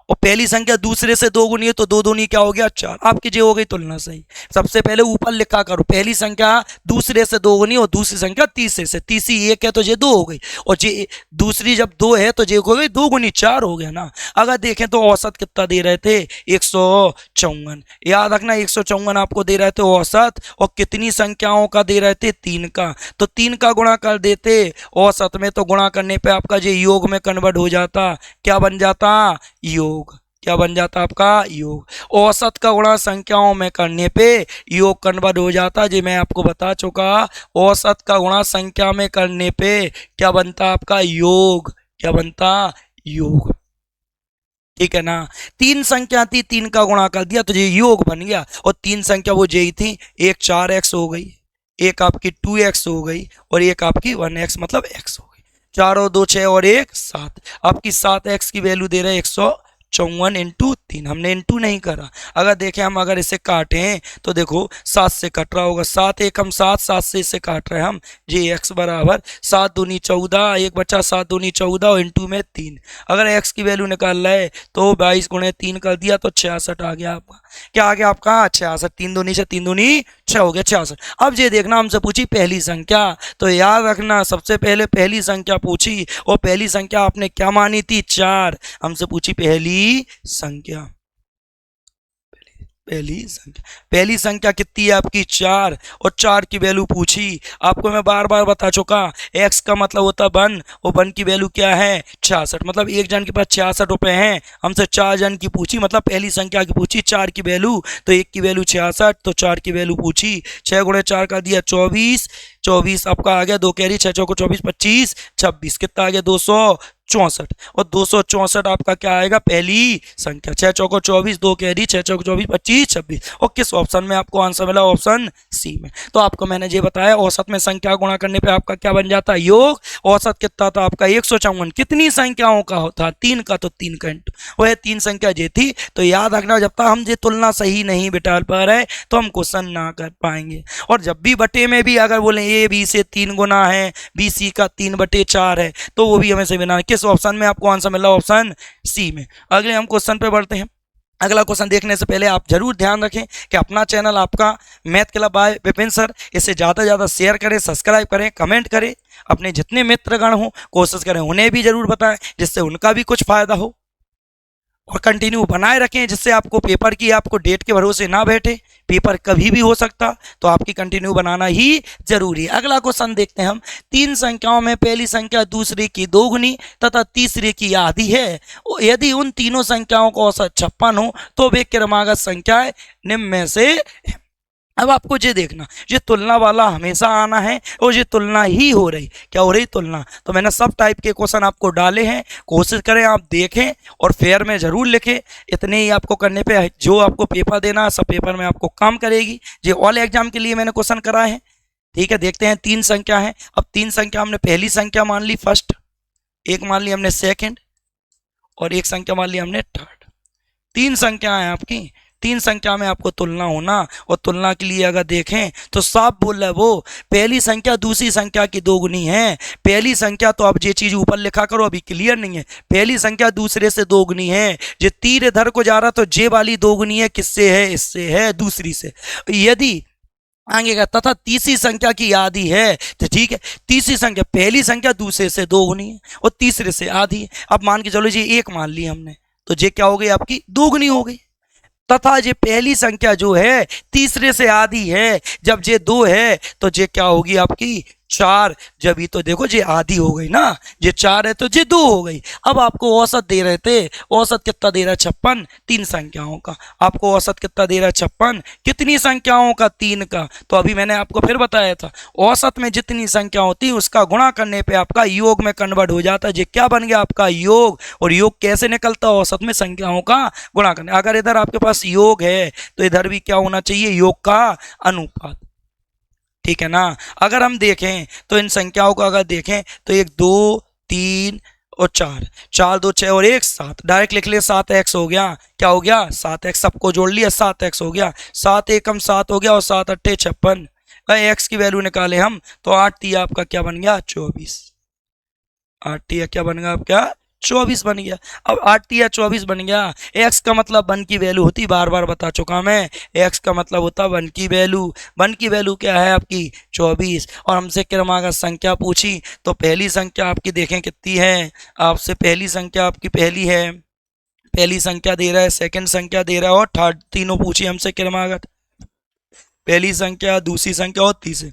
और पहली संख्या दूसरे से दो गुनी है तो दो दूनी क्या हो गया? चार। आपकी ये हो गई तुलना सही। सबसे पहले ऊपर लिखा करो पहली संख्या दूसरे से दो गुनी और दूसरी संख्या तीसरे से। तीसरी एक है तो ये दो हो गई, और ये दूसरी जब दो है तो ये हो गई दो गुनी चार हो गया ना। अगर देखें तो औसत कितना दे रहे थे? 154। याद रखना 154 आपको दे रहे थे औसत, और कितनी संख्याओं का दे रहे थे? तीन का। तो तीन का गुणा कर देते औसत में, तो गुणा करने पे आपका ये योग में कन्वर्ट हो जाता। क्या बन जाता? योग। क्या बन जाता आपका? योग। औसत का गुणा संख्याओं में करने पे योग कन्वर्ट हो जाता। जी मैं आपको बता चुका, औसत का गुणा संख्या में करने पे क्या बनता आपका? योग। क्या बनता? योग। ठीक है ना। तीन संख्या थी, तीन का गुणा कर दिया तो ये योग बन गया। और तीन संख्या वो यही थी, एक 4x हो गई, एक आपकी 2x हो गई, और एक आपकी 1x मतलब x हो गई। 4 और 2 6 और 1 7। आपकी 7x की वैल्यू दे रहे हैं 154 इंटू 3। हमने इंटू नहीं करा। अगर देखें हम अगर इसे काटें तो देखो 7 से कट रहा होगा। 7 एक हम 7, 7 से इसे काट रहे हैं हम। जी x बराबर 7 दूनी 14, एक बचा 7 दूनी 14 और इंटू में 3। अगर x की वैल्यू निकाल रहे तो 22 गुणे 3 कर दिया तो 66 आ गया आपका। क्या आ गया आपका? 66। 3 दूनी से 3 दूनी 6 हो गया 66। अब ये देखना हमसे पूछी पहली संख्या, तो याद रखना सबसे पहले पहली संख्या पूछी, और पहली संख्या आपने क्या मानी थी? 4। हमसे पूछी पहली संख्या। पहली संख्या कितनी है आपकी? 4, और 4 की वैल्यू पूछी। आपको मैं बार बार बता चुका, x का मतलब होता है 1, और 1 की वैल्यू क्या है? 66। मतलब एक जन के पास 66 रुपए हैं। हमसे 4 जन की पूछी, मतलब पहली संख्या की पूछी 4 की वैल्यू, तो एक की वैल्यू 66 तो 4 की वैल्यू पूछी। 6 गुणे 4 का दिया 24, 24 आपका आ गया 2 कैरी 6 चौको 24 25 26। कितना आ गया? 264। और 264 आपका क्या आएगा? पहली संख्या। 6 चौको 24, 2 कैरी 6 चौको 24 25 26। और किस ऑप्शन में आपको आंसर मिला? ऑप्शन सी में। तो आपको मैंने ये बताया औसत में संख्या गुणा करने पे आपका क्या बन जाता है? योग। औसत कितना था आपका? 154। कितनी संख्याओं का होता? 3 का, तो 3 का इंटू वह 3 संख्या ये थी। तो याद रखना जब तक हम ये तुलना सही नहीं बिठा पा रहे तो हम क्वेश्चन ना कर पाएंगे। और जब भी बटे में भी अगर बोले ए बी से 3 गुना है, बी सी का 3/4 है, तो वो भी हमें सही बनाना। किस ऑप्शन में आपको आंसर मिला? ऑप्शन सी में। अगले हम क्वेश्चन पे बढ़ते हैं। अगला क्वेश्चन देखने से पहले आप जरूर ध्यान रखें कि अपना चैनल आपका math club by Vipin sir, इसे ज़्यादा से ज़्यादा शेयर करें, सब्सक्राइब करें, कमेंट करें। अपने जितने मित्रगण हो कोशिश करें उन्हें भी जरूर बताएं, जिससे उनका भी कुछ फायदा हो। और कंटिन्यू बनाए रखें, जिससे आपको पेपर की आपको डेट के भरोसे ना बैठे। पेपर कभी भी हो सकता, तो आपकी कंटिन्यू बनाना ही जरूरी है। अगला क्वेश्चन देखते हैं हम। तीन संख्याओं में पहली संख्या दूसरे की दोगुनी तथा तीसरे की आधी है। यदि उन तीनों संख्याओं का औसत 56 हो तो वे क्रमागत संख्याएं निम्न में से। अब आपको ये देखना, ये तुलना वाला हमेशा आना है और ये तुलना ही हो रही, क्या हो रही, तुलना। तो मैंने सब टाइप के क्वेश्चन आपको डाले हैं, कोशिश करें आप देखें और फेयर में ज़रूर लिखें। इतने ही आपको करने पे जो आपको पेपर देना है सब पेपर में आपको काम करेगी। ये ऑल एग्जाम के लिए मैंने क्वेश्चन कराए हैं, ठीक है। देखते हैं, 3 संख्या है। अब 3 संख्या हमने पहली संख्या मान ली फर्स्ट, एक मान ली हमने सेकेंड और एक संख्या मान ली हमने थर्ड। 3 संख्या है आपकी, 3 संख्या में आपको तुलना होना। और तुलना के लिए अगर देखें तो साफ बोल रहा है वो, पहली संख्या दूसरी संख्या की दोगुनी है। पहली संख्या तो अब ये चीज ऊपर लिखा करो, अभी क्लियर नहीं है। पहली संख्या दूसरे से दोगुनी है, जो तीर इधर को जा रहा तो जे वाली दोगुनी है, किससे है, इससे है, दूसरी से। यदि आगे का तथा तीसरी संख्या की आधी है तो ठीक है, तीसरी संख्या, पहली संख्या दूसरे से दोगुनी है और तीसरे से आधी है। अब मान के चलो जी एक मान ली हमने, तो ये क्या हो गई, आपकी दोगुनी हो गई। तथा ये पहली संख्या जो है तीसरे से आधी है, जब ये 2 है तो ये क्या होगी आपकी 4। जब ये तो देखो ये आधी हो गई ना, ये 4 है तो ये 2 हो गई। अब आपको औसत दे रहे थे, औसत कितना दे रहा है, 56, 3 संख्याओं का। आपको औसत कितना दे रहा है, 56, कितनी संख्याओं का, 3 का। तो अभी मैंने आपको फिर बताया था, औसत में जितनी संख्या होती है उसका गुणा करने पे आपका योग में कन्वर्ट हो जाता है। ये क्या बन गया, आपका योग। और योग कैसे निकलता है, औसत में संख्याओं का गुणा करने। अगर इधर आपके पास योग है तो इधर भी क्या होना चाहिए, योग का अनुपात, ठीक है ना। अगर हम देखें तो इन संख्याओं को अगर देखें तो 1 2 3 और 4, 4 2 6 और 1 7, डायरेक्ट लिख लिया 7x हो गया। क्या हो गया, 7x, सबको जोड़ लिया 7x हो गया। 7 एकम 7 हो गया और 7 अट्ठे 56। x की वैल्यू निकाले हम तो 8 तिया आपका क्या बन गया, 24। 8 तिया क्या बन गया आपका, 24 बन गया। अब 8 तिया 24 बन गया। x का मतलब 1 की वैल्यू होती, बार बार बता चुका मैं, x का मतलब होता 1 की वैल्यू। 1 की वैल्यू क्या है आपकी, 24। और हमसे क्रमागत संख्या पूछी तो पहली संख्या आपकी देखें कितनी है, आपसे पहली संख्या आपकी पहली है, पहली संख्या दे रहा है, सेकंड संख्या दे रहा है और थर्ड, तीनों पूछी हमसे क्रमागत। पहली संख्या, दूसरी संख्या और तीसरी।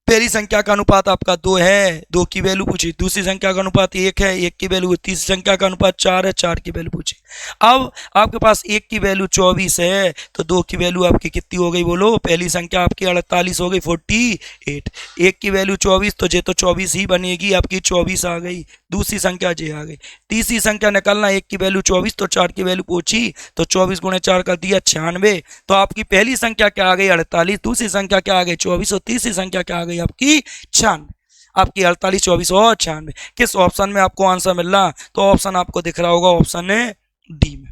पहली संख्या का अनुपात आपका 2 है, 2 की वैल्यू पूछी। दूसरी संख्या का अनुपात 1 है, 1 की वैल्यू। तीसरी संख्या का अनुपात 4 है, 4 की वैल्यू पूछी। अब आपके पास 1 की वैल्यू 24 है तो 2 की वैल्यू आपकी कितनी हो गई, बोलो। पहली संख्या आपकी 48 हो गई, 48। 1 की वैल्यू 24 तो ये तो 24 ही बनेगी आपकी, 24 आ गई। दूसरी संख्या जे आ गई। तीसरी संख्या निकालना, 1 की वैल्यू 24 तो 4 की वैल्यू पूछी तो 24 गुणे 4 कर दिया 96। तो आपकी पहली संख्या क्या आ गई, 48। दूसरी संख्या क्या आ गई, 24। और तीसरी संख्या क्या आ गई आपकी, 96। आपकी 48, 24 और 96। किस ऑप्शन में आपको आंसर मिल रहा, तो ऑप्शन आपको दिख रहा होगा, ऑप्शन है डी में।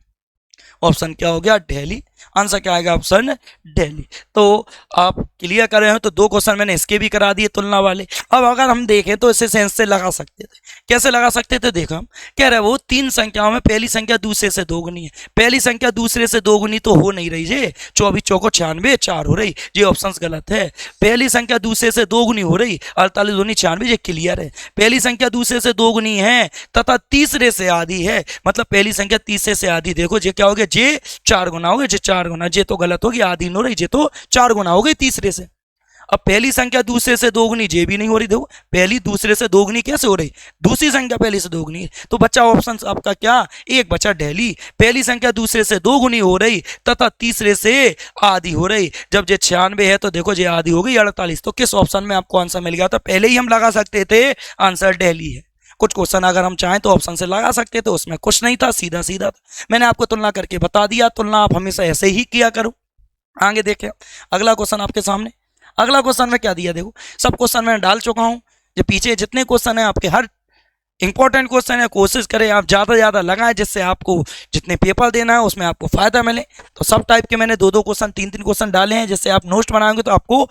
ऑप्शन क्या हो गया, दिल्ली। आंसर क्या आएगा, ऑप्शन दिल्ली। तो आप क्लियर कर रहे हो। तो 2 क्वेश्चन मैंने इसके भी करा दिए तुलना वाले। अब अगर हम देखें तो इसे सेंस से लगा सकते थे। कैसे लगा सकते थे, देखो हम कह रहे वो 3 संख्याओं में पहली संख्या दूसरे से दोगुनी है। पहली संख्या दूसरे से दोगुनी तो हो नहीं रही है, 24 चौको 96, 4 हो रही। ये ऑप्शन गलत है। पहली संख्या दूसरे से दोगुनी हो रही, 48 दूनी 96, ये क्लियर है। पहली संख्या दूसरे से दोगुनी है तथा तीसरे से आधी है, मतलब पहली संख्या तीसरे से आधी। देखो ये क्या हो गया, जे 4 गुना हो गया, जे 4 गुना, जे तो गलत होगी, आधी नहीं हो रही, जे तो 4 गुना हो गई तीसरे से। अब पहली संख्या दूसरे से दोगुनी, जे भी नहीं हो रही। देखो पहली दूसरे से दोगुनी कैसे हो रही, दूसरी संख्या पहली से दोगुनी है। तो बच्चा ऑप्शन आपका क्या, एक बचा दिल्ली। पहली संख्या दूसरे से दोगुनी हो रही तथा तीसरे से आधी हो रही। जब जे 96 है तो देखो जे आधी हो गई 48। तो किस ऑप्शन में आपको आंसर मिल गया था, पहले ही हम लगा सकते थे, आंसर दिल्ली है। कुछ क्वेश्चन अगर हम चाहें तो ऑप्शन से लगा सकते थे, उसमें कुछ नहीं था, सीधा सीधा था। मैंने आपको तुलना करके बता दिया, तुलना आप हमेशा ऐसे ही किया करो। आगे देखें अगला क्वेश्चन आपके सामने। अगला क्वेश्चन में क्या दिया, देखो सब क्वेश्चन मैंने डाल चुका हूं। जो पीछे जितने क्वेश्चन हैं आपके, हर इंपॉर्टेंट क्वेश्चन है, कोशिश करें आप ज़्यादा से ज़्यादा लगाएं, जिससे आपको जितने पेपर देना है उसमें आपको फ़ायदा मिले। तो सब टाइप के मैंने 2-2 क्वेश्चन, 3-3 क्वेश्चन डाले हैं, जिससे आप नोट बनाओगे तो आपको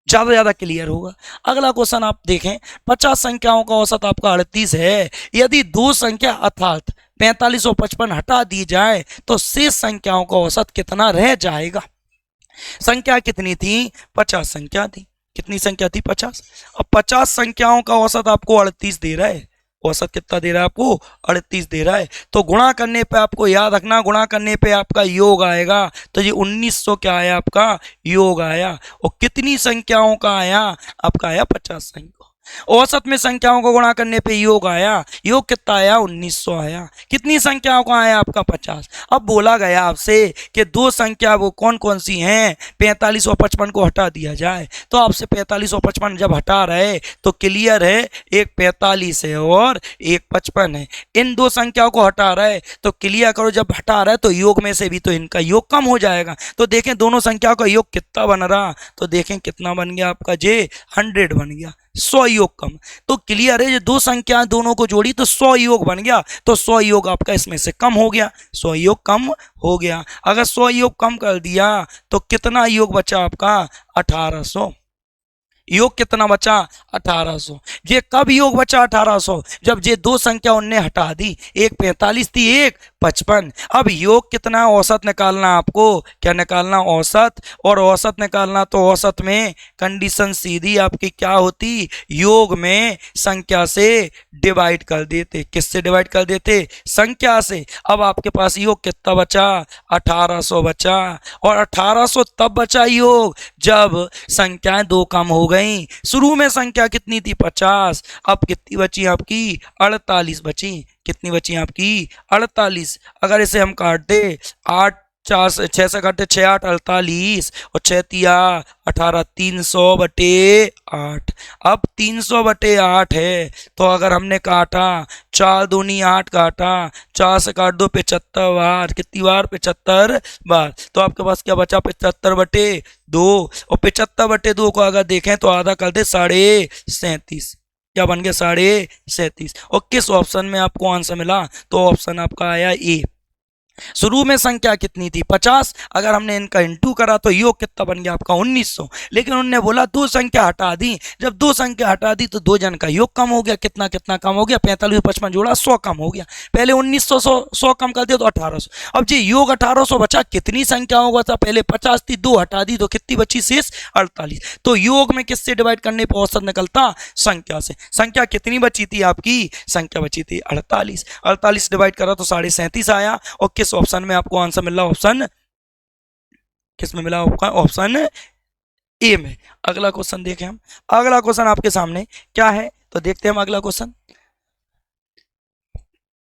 ज़्यादा से ज़्यादा क्लियर होगा। अगला क्वेश्चन आप देखें, 50 संख्याओं का औसत आपका 38 है। यदि 2 संख्या अर्थात 45 और 55 हटा दी जाए तो शेष संख्याओं का औसत कितना रह जाएगा। संख्या कितनी थी, 50 संख्या थी। कितनी संख्या थी, 50। अब 50 संख्याओं का औसत आपको 38 दे रहा है। औसत कितना दे रहा है आपको, 38 दे रहा है। तो गुणा करने पे आपको याद रखना, गुणा करने पे आपका योग आएगा। तो ये 1900 क्या आया आपका, योग आया। और कितनी संख्याओं का आया, आपका आया 50 संख्या। औसत में संख्याओं को गुणा करने पे योग आया, योग कितना आया 1900 आया। कितनी संख्याओं का आया आपका 50। अब बोला गया आपसे कि दो संख्या वो कौन कौन सी हैं, 45 और 55 को हटा दिया जाए। तो आपसे 45 और 55 जब हटा रहे तो क्लियर है एक 45 है और एक 55 है। इन दो संख्याओं को हटा रहे तो क्लियर करो, जब हटा रहे तो योग में से भी तो इनका योग कम हो जाएगा। तो देखें दोनों संख्याओं का योग कितना बन रहा, तो देखें कितना बन गया आपका जे 100 बन गया, 100 योग कम। तो क्लियर है ये दो संख्या दोनों को जोड़ी तो 100 योग बन गया, तो 100 योग आपका इसमें से कम हो गया, 100 योग कम हो गया। अगर 100 योग कम कर दिया तो कितना योग बचा आपका 1800। योग कितना बचा 1800। ये कब योग बचा 1800, जब ये दो संख्या उनने हटा दी, एक 45 थी एक 55। अब योग कितना औसत निकालना आपको, क्या निकालना औसत, और औसत निकालना तो औसत में कंडीशन सीधी आपकी क्या होती, योग में संख्या से डिवाइड कर देते। किससे डिवाइड कर देते, संख्या से। अब आपके पास योग कितना बचा 1800 बचा, और 1800 तब बचा योग जब संख्याएं दो कम हो गई। शुरू में संख्या कितनी थी 50, अब कितनी बची आपकी 48 बची। कितनी बची आपकी 48। अगर इसे हम काट दे 8 4 से 6 से काटते 6 8 48 और 6 तिया 18, 300/8। अब 300/8 है, तो अगर हमने काटा 4 दूनी 8 काटा, 4 से काट दो 75 बार, कितनी बार 75 बार, तो आपके पास क्या बचा 75/2। और 75/2 को अगर देखें तो आधा कर दे 37.5, क्या बन गया 37.5। और किस ऑप्शन में आपको आंसर मिला, तो ऑप्शन आपका आया ए। शुरू में संख्या कितनी थी 50, अगर हमने इनका इंटू करा तो योग कितना बन गया आपका 1900। लेकिन उन्होंने बोला दो संख्या हटा दी, जब दो संख्या हटा दी तो दो जन का योग कम हो गया। कितना कितना कम हो गया, 45 और 55 जोड़ा 100 कम हो गया। पहले 1900 100 कम कर दिया तो 1800। अब जी योग 1800 बचा, कितनी संख्याओं का था, पहले 50 थी, दो हटा दी तो कितनी बची शेष 48। तो योग में किससे डिवाइड करने पर औसत निकलता, संख्या से। संख्या कितनी बची थी आपकी, संख्या बची थी 48। 48 डिवाइड करा तो 37.5 आया। और किस ऑप्शन में आपको आंसर मिला, ऑप्शन किस में मिला आपका, ऑप्शन ए में। अगला क्वेश्चन देखें हम। अगला क्वेश्चन आपके सामने क्या है, तो देखते हैं हम अगला क्वेश्चन।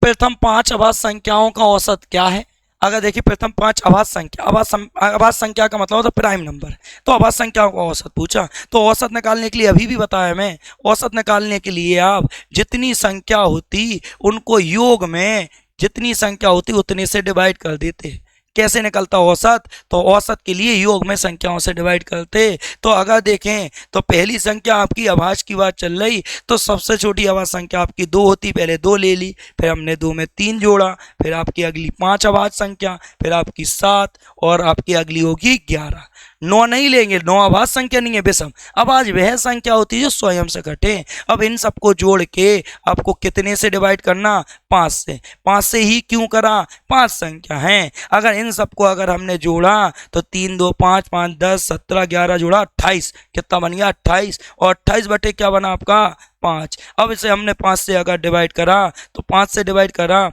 प्रथम 5 अभाज्य संख्याओं का औसत क्या है। अगर देखिए प्रथम 5 अभाज्य संख्या, अभाज्य संख्या का मतलब होता है प्राइम नंबर, तो अभाज्य संख्याओं का औसत पूछा। तो औसत निकालने के लिए अभी भी बताया मैं, औसत निकालने के लिए आप जितनी संख्या होती उनको योग में जितनी संख्या होती उतने से डिवाइड कर देते। कैसे निकलता औसत, तो औसत के लिए योग में संख्याओं से डिवाइड करते। तो अगर देखें तो पहली संख्या आपकी अभाज्य की बात चल रही, तो सबसे छोटी अभाज्य संख्या आपकी 2 होती, पहले 2 ले ली, फिर हमने 2 में 3 जोड़ा, फिर आपकी अगली 5 अभाज्य संख्या, फिर आपकी 7 और आपकी अगली होगी 11। 9 नहीं लेंगे, 9 अभाज्य संख्या नहीं है विषम। अभाज्य वह संख्या होती है जो स्वयं से घटे। अब इन सबको जोड़ के आपको कितने से डिवाइड करना, 5 से। 5 से ही क्यों करा, 5 संख्या हैं। अगर इन सबको अगर हमने जोड़ा तो 3 2 5 5 10 17 11 जोड़ा 28, कितना बन गया 28। और 28 बटे क्या बना आपका 5। अब इसे हमने 5 से अगर डिवाइड करा तो 5 से डिवाइड करा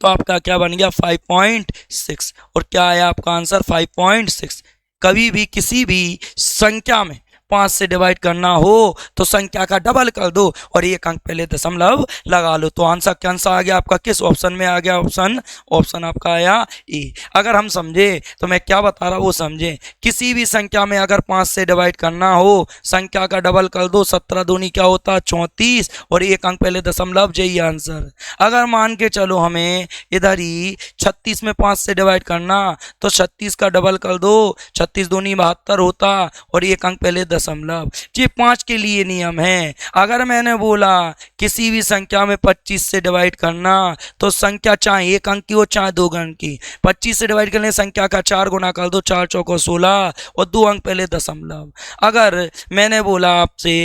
तो आपका क्या बन गया 5.6। और क्या आया आपका आंसर 5.6। कभी भी किसी भी संख्या में 5 से डिवाइड करना हो तो संख्या का डबल कर दो और एक अंक पहले दशमलव लगा लो। तो आंसर क्या आंसर आ गया आपका, किस ऑप्शन में आ गया, ऑप्शन आपका आया ए। अगर हम समझे तो मैं क्या बता रहा हूँ वो समझे। किसी भी संख्या में अगर 5 से डिवाइड करना हो, संख्या का डबल कर दो, 17 दूनी क्या होता है 34 और एक अंक पहले दशमलव, यही आंसर। अगर मान के चलो हमें इधर ही 36 में 5 से डिवाइड करना, तो 36 का डबल कर दो, 36 दूनी 72 होता और एक अंक पहले दशमलव। ये 5 के लिए नियम है। अगर मैंने बोला किसी भी संख्या में 25 से डिवाइड करना, तो संख्या चाहे एक अंक की हो चाहे 2 अंक की, 25 से डिवाइड करने संख्या का 4 गुना कर दो, 4 चौको 16 और 2 अंक पहले दशमलव। अगर मैंने बोला आपसे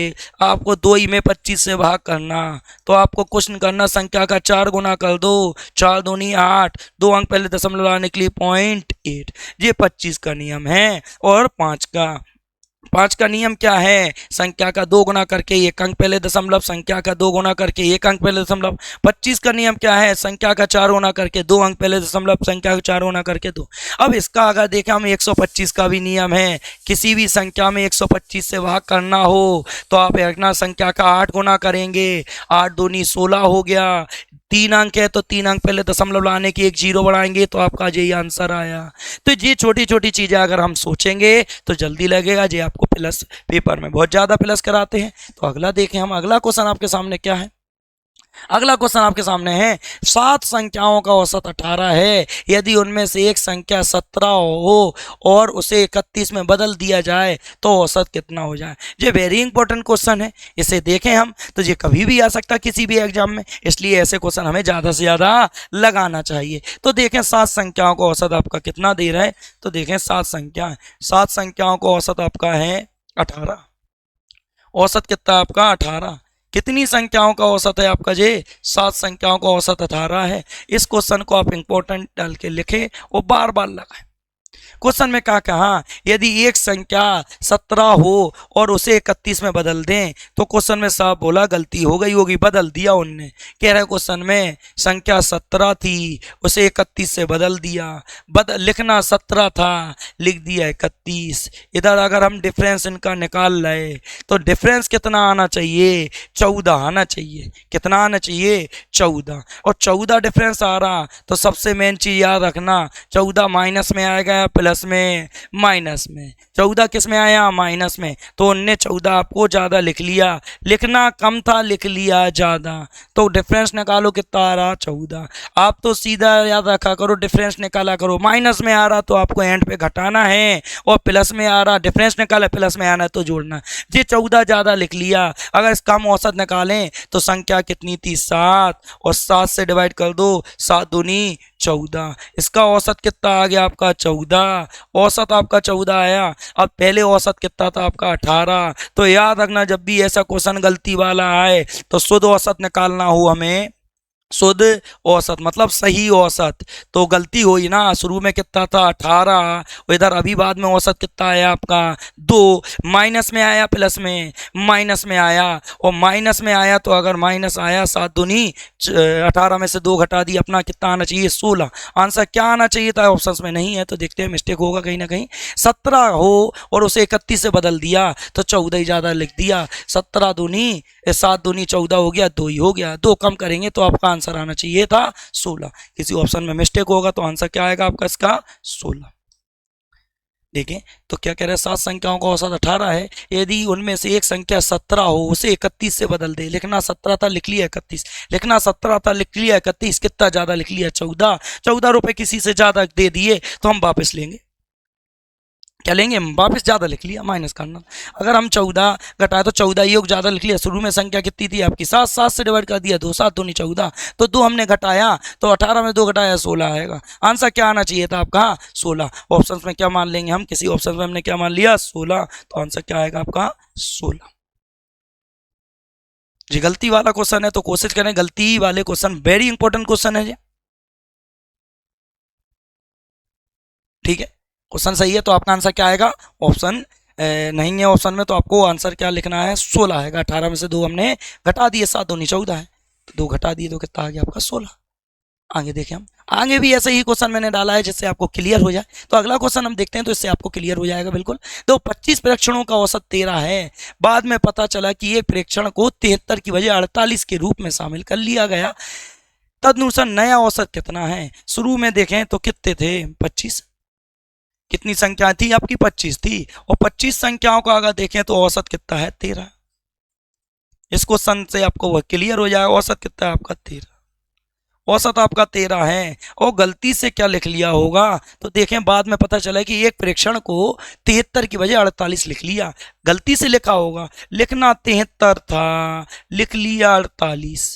आपको 2 ही में 25 से भाग करना, तो आपको क्वेश्चन करना संख्या का 4 गुना कर दो, 4 दूनी 8, 2 अंक पहले दशमलव आने के लिए 0.8। ये 25 का नियम है और 5 का। पाँच का नियम क्या है? संख्या का दो गुना करके एक अंक पहले दशमलव, संख्या का दो गुना करके एक अंक पहले दशमलव। 25 का नियम क्या है? संख्या का चार गुना करके दो अंक पहले दशमलव, संख्या का चार गुना करके दो। अब इसका अगर देखें हम 125 का भी नियम है, किसी भी संख्या में 125 से भाग करना हो तो आप एक ना संख्या का 8 गुना करेंगे, 8 दूनी 16 हो गया। तीन अंक है तो तीन अंक पहले दशमलव लाने की एक जीरो बढ़ाएंगे तो आपका यही आंसर आया। तो ये छोटी छोटी चीज़ें अगर हम सोचेंगे तो जल्दी लगेगा। ये आपको प्लस पेपर में बहुत ज़्यादा प्लस कराते हैं। तो अगला देखें हम, अगला क्वेश्चन आपके सामने क्या है? अगला क्वेश्चन आपके सामने है, सात संख्याओं का औसत 18 है, यदि उनमें से एक संख्या 17 हो और उसे 31 में बदल दिया जाए तो औसत कितना हो जाए? ये वेरी इंपॉर्टेंट क्वेश्चन है, इसे देखें हम तो ये कभी भी आ सकता है किसी भी एग्जाम में, इसलिए ऐसे क्वेश्चन हमें ज़्यादा से ज़्यादा लगाना चाहिए। तो देखें सात संख्याओं का औसत आपका कितना दे रहा है, तो देखें सात संख्याओं का औसत आपका है 18। औसत कितना आपका 18। कितनी संख्याओं का औसत है आपका? जे सात संख्याओं का औसत 18 है। इस क्वेश्चन को आप इंपॉर्टेंट डाल के लिखें और बार बार लगाएं। क्वेश्चन में क्या कहा, यदि एक संख्या 17 हो और उसे 31 में बदल दें तो क्वेश्चन में साहब बोला गलती हो गई होगी, बदल दिया उनने। कह रहा है क्वेश्चन में संख्या 17 थी, उसे 31 से बदल दिया, लिखना 17 था, लिख दिया 31। इधर अगर हम डिफरेंस इनका निकाल रहे तो डिफरेंस कितना आना चाहिए? 14 आना चाहिए। कितना आना चाहिए? 14। और 14 डिफरेंस आ रहा तो सबसे मेन चीज याद रखना, 14 माइनस में आएगा प्लस में, माइनस में। 14 किस में आया? माइनस में। तो उनने 14 आपको ज़्यादा लिख लिया, लिखना कम था लिख लिया ज़्यादा, तो डिफरेंस निकालो कितना आ रहा? 14। आप तो सीधा याद रखा करो, डिफरेंस निकाला करो। माइनस में आ रहा तो आपको एंड पे घटाना है, और प्लस में आ रहा डिफरेंस निकाला प्लस में आना तो जोड़ना। ये 14 ज़्यादा लिख लिया। अगर इसका हम औसत निकालें तो संख्या कितनी थी? 7, और 7 से डिवाइड कर दो, 7 दूनी 14। इसका औसत कितना आ गया आपका? 14। औसत आपका 14 आया। अब पहले औसत कितना था आपका? 18। तो याद रखना जब भी ऐसा क्वेश्चन गलती वाला आए तो शुद्ध औसत निकालना हो हमें, शुद्ध औसत मतलब सही औसत। तो गलती हुई ना, शुरू में कितना था? 18, और इधर अभी बाद में औसत कितना आया आपका? 2। माइनस में आया प्लस में? माइनस में आया, और माइनस में आया तो अगर माइनस आया 7 दूनी 18 में से 2 घटा दी, अपना कितना आना चाहिए? 16। आंसर क्या आना चाहिए था? ऑप्शंस में नहीं है तो देखते हैं, मिस्टेक होगा कहीं ना कहीं। 17 हो और उसे 31 से बदल दिया तो 14 ही ज़्यादा लिख दिया। 17 दूनी 7 दूनी 14 हो गया, 2 ही हो गया। 2 कम करेंगे तो आपका आंसर आना चाहिए था 16। किसी ऑप्शन में मिस्टेक होगा तो आंसर क्या आएगा आपका इसका? 16। देखें तो क्या कह रहा है, सात संख्याओं का औसत 18 है, यदि उनमें से एक संख्या 17 हो उसे 31 से बदल दे। लिखना 17 था लिख लिया 31, लिखना 17 था लिख लिया 31, कितना ज़्यादा लिख लिया? 14। 14 रुपये किसी से ज़्यादा दे दिए तो हम वापस लेंगे। क्या लेंगे? वापस ज़्यादा लिख लिया, माइनस करना। अगर हम 14 घटाए तो 14 योग ज़्यादा लिख लिया। शुरू में संख्या कितनी थी आपकी? 7, 7 से डिवाइड कर दिया, 2 7 दूनी 14, तो 2 हमने घटाया तो 18 में 2 घटाया 16 आएगा। आंसर क्या आना चाहिए था आपका? 16। ऑप्शन में क्या मान लेंगे हम? किसी ऑप्शन में हमने क्या मान लिया? 16, तो आंसर क्या आएगा आपका? 16। जी गलती वाला क्वेश्चन है तो कोशिश करें, गलती वाले क्वेश्चन वेरी इंपॉर्टेंट क्वेश्चन है जी। ठीक है, क्वेश्चन सही है तो आपका आंसर क्या आएगा? ऑप्शन नहीं है ऑप्शन में तो आपको आंसर क्या लिखना है? 16 आएगा। 18 में से 2 हमने घटा दिए, 7 दूनी 14 है, तो 2 घटा दिए तो कितना आ गया आपका? 16। आगे देखें हम, आगे भी ऐसे ही क्वेश्चन मैंने डाला है जिससे आपको क्लियर हो जाए। तो अगला क्वेश्चन हम देखते हैं तो इससे आपको क्लियर हो जाएगा बिल्कुल। तो 25 प्रेक्षणों का औसत 13 है, बाद में पता चला कि ये प्रेक्षण को 73 की बजाय 48 के रूप में शामिल कर लिया गया, तदनुसार नया औसत कितना है? शुरू में देखें तो कितने थे? 25। कितनी संख्या थी आपकी? 25 थी, और 25 संख्याओं का अगर देखें तो औसत कितना है? 13। इस क्वेश्चन से आपको वह क्लियर हो जाएगा। औसत कितना है आपका? 13। औसत आपका 13 है, और गलती से क्या लिख लिया होगा तो देखें, बाद में पता चला कि एक प्रेक्षण को 73 की बजाय 48 लिख लिया, गलती से लिखा होगा। लिखना 73 था लिख लिया 48,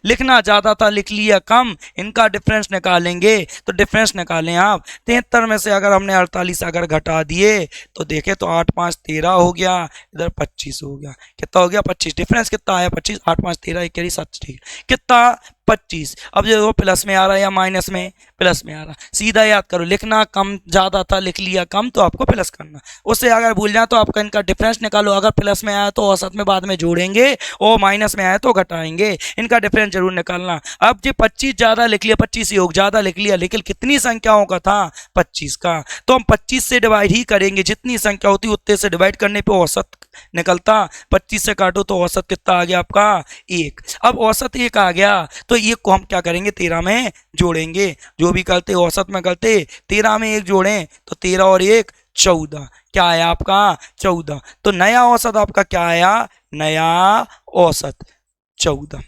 लिखना ज़्यादा था लिख लिया कम। इनका डिफरेंस निकालेंगे तो डिफरेंस निकालें आप, 73 में से अगर हमने 48 अगर घटा दिए तो देखें तो 8 5 13 हो गया, इधर 25 हो गया। कितना हो गया? 25। डिफरेंस कितना आया? 25। 8 5 13 1 7, ठीक कितना? 25। अब जो प्लस में आ रहा है या माइनस में, प्लस में आ रहा, सीधा याद करो, लिखना कम ज़्यादा था, लिख लिया कम तो आपको प्लस करना, उससे अगर भूल जाए तो आपका इनका डिफरेंस निकालो, अगर प्लस में आया तो औसत में बाद में जोड़ेंगे और माइनस में आया तो घटाएंगे, इनका डिफरेंस जरूर निकालना। अब जो 25 ज़्यादा लिख लिया, 25 योग ज़्यादा लिख लिया, लेकिन कितनी संख्याओं का था, 25 का, तो हम 25 से डिवाइड ही करेंगे, जितनी संख्या होती उतने से डिवाइड करने पे औसत निकलता। 25 से काटो तो औसत कितना आ गया आपका, 1। अब औसत 1 आ गया तो 1 को हम क्या करेंगे, 13 में जोड़ेंगे, जो भी करते औसत में करते 13 में 1 जोड़ें तो 13 और 1 14, क्या आया आपका 14। तो नया औसत आपका क्या आया, नया औसत 14,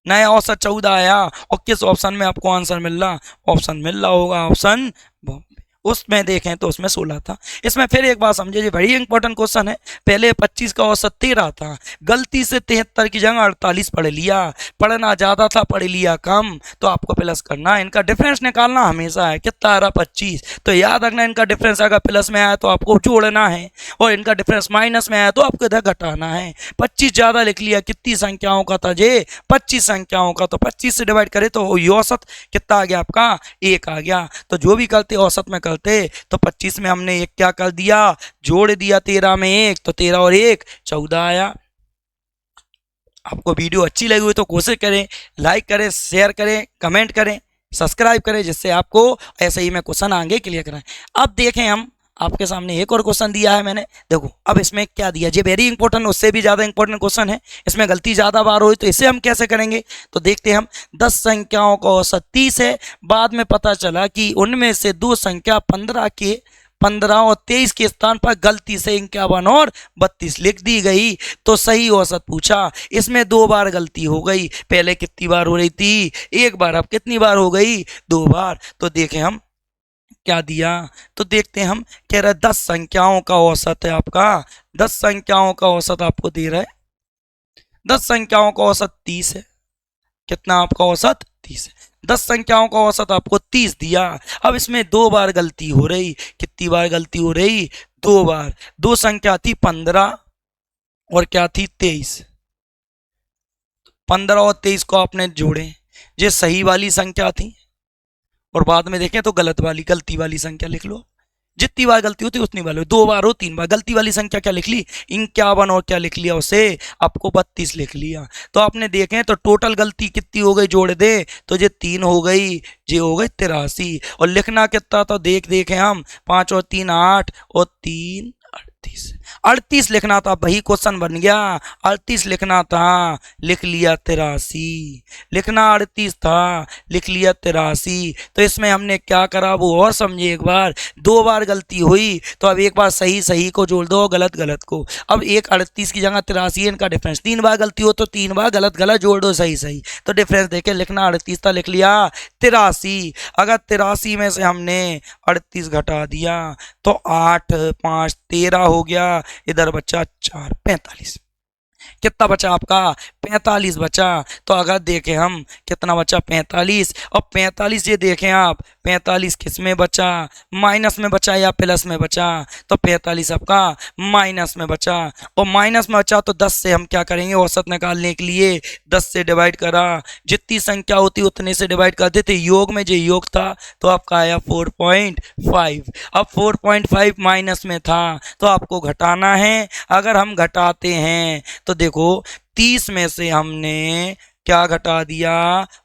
नया औसत 14 आया। और किस ऑप्शन में आपको आंसर मिल रहा, ऑप्शन मिल रहा होगा ऑप्शन बॉम्बे, उसमें देखें तो उसमें 16 था। इसमें फिर एक बात समझिए, वेरी इंपॉर्टेंट क्वेश्चन है, पहले 25 का औसत 13 था, गलती से 73 की जगह 48 पढ़ लिया, पढ़ना ज़्यादा था पढ़ लिया कम, तो आपको प्लस करना, इनका डिफरेंस निकालना हमेशा है, कितना आ रहा 25, तो याद रखना इनका डिफरेंस अगर प्लस में आया तो आपको जोड़ना है, और इनका डिफरेंस माइनस में आया तो आपको इधर घटाना है। 25 ज़्यादा लिख लिया, कितनी संख्याओं का था जे, 25 संख्याओं का, तो 25 से डिवाइड करे तो औसत कितना आ गया आपका, 1 आ गया। तो जो भी करते औसत में करते तो 25 में हमने एक क्या कर दिया, जोड़ दिया, 13 में 1 तो 13 और 1 14 आया। आपको वीडियो अच्छी लगी हुई तो कोशिश करें, लाइक करें, शेयर करें, कमेंट करें, सब्सक्राइब करें, जिससे आपको ऐसे ही मैं क्वेश्चन आगे क्लियर कराएं। अब देखें, हम आपके सामने एक और क्वेश्चन दिया है मैंने, देखो अब इसमें क्या दिया, ये वेरी इंपॉर्टेंट, उससे भी ज़्यादा इंपॉर्टेंट क्वेश्चन है, इसमें गलती ज़्यादा बार हुई तो इसे हम कैसे करेंगे, तो देखते हैं हम। 10 संख्याओं का औसत 30 है, बाद में पता चला कि उनमें से 2 संख्या 15 और 23 के स्थान पर गलती से 51 और 32 लिख दी गई, तो सही औसत पूछा। इसमें 2 बार गलती हो गई, पहले कितनी बार हो रही थी, 1 बार, अब कितनी बार हो गई, 2 बार। तो देखें हम क्या दिया, तो देखते हैं हम, कह रहा है 10 संख्याओं का औसत है आपका, 10 संख्याओं का औसत आपको दे रहा है, 10 संख्याओं का औसत 30 है, कितना आपका औसत 30 है, 10 संख्याओं का औसत आपको 30 दिया। अब इसमें 2 बार गलती हो रही, कितनी बार गलती हो रही, 2 बार, 2 संख्या थी 15 और क्या थी 23, 15 और 23 को आपने जोड़े, ये सही वाली संख्या थी, और बाद में देखें तो गलती वाली संख्या लिख लो, जितनी बार गलती होती उतनी बार, 2 बार हो 3 बार, गलती वाली संख्या क्या लिख ली, 51 और क्या लिख लिया उसे, आपको 32 लिख लिया। तो आपने देखें तो टोटल गलती कितनी हो गई, जोड़ दे तो ये 3 हो गई, ये हो गई 83, और लिखना कितना था, देखें हम, 5 और 3 8 और 3 38, 38 लिखना था, वही क्वेश्चन बन गया, 38 लिखना था, लिख लिया 83, लिखना 38 था, लिख लिया 83। तो इसमें हमने क्या करा वो और समझिए एक बार, 2 बार गलती हुई तो अब एक बार सही सही को जोड़ दो, गलत गलत को, अब एक 38 की जगह 83 है, इनका डिफरेंस, 3 बार गलती हो तो 3 बार गलत गलत जोड़ दो सही सही, तो डिफरेंस देखे, लिखना 38 था, लिख लिया 83। अगर 83 में से हमने 38 घटा दिया तो 8 5 13 हो गया, इधर बचा 4 45, कितना बचा आपका 45 बचा। तो अगर देखें हम कितना बचा 45, और 45 ये देखें आप 45 किस में बचा, माइनस में बचा या प्लस में बचा, तो 45 आपका माइनस में बचा, और माइनस में बचा तो 10 से हम क्या करेंगे औसत निकालने के लिए, 10 से डिवाइड करा, जितनी संख्या होती उतने से डिवाइड कर देते, योग में जो योग था तो आपका आया 4.5। अब 4.5 माइनस में था तो आपको घटाना है, अगर हम घटाते हैं तो देखो 30 में से हमने क्या घटा दिया,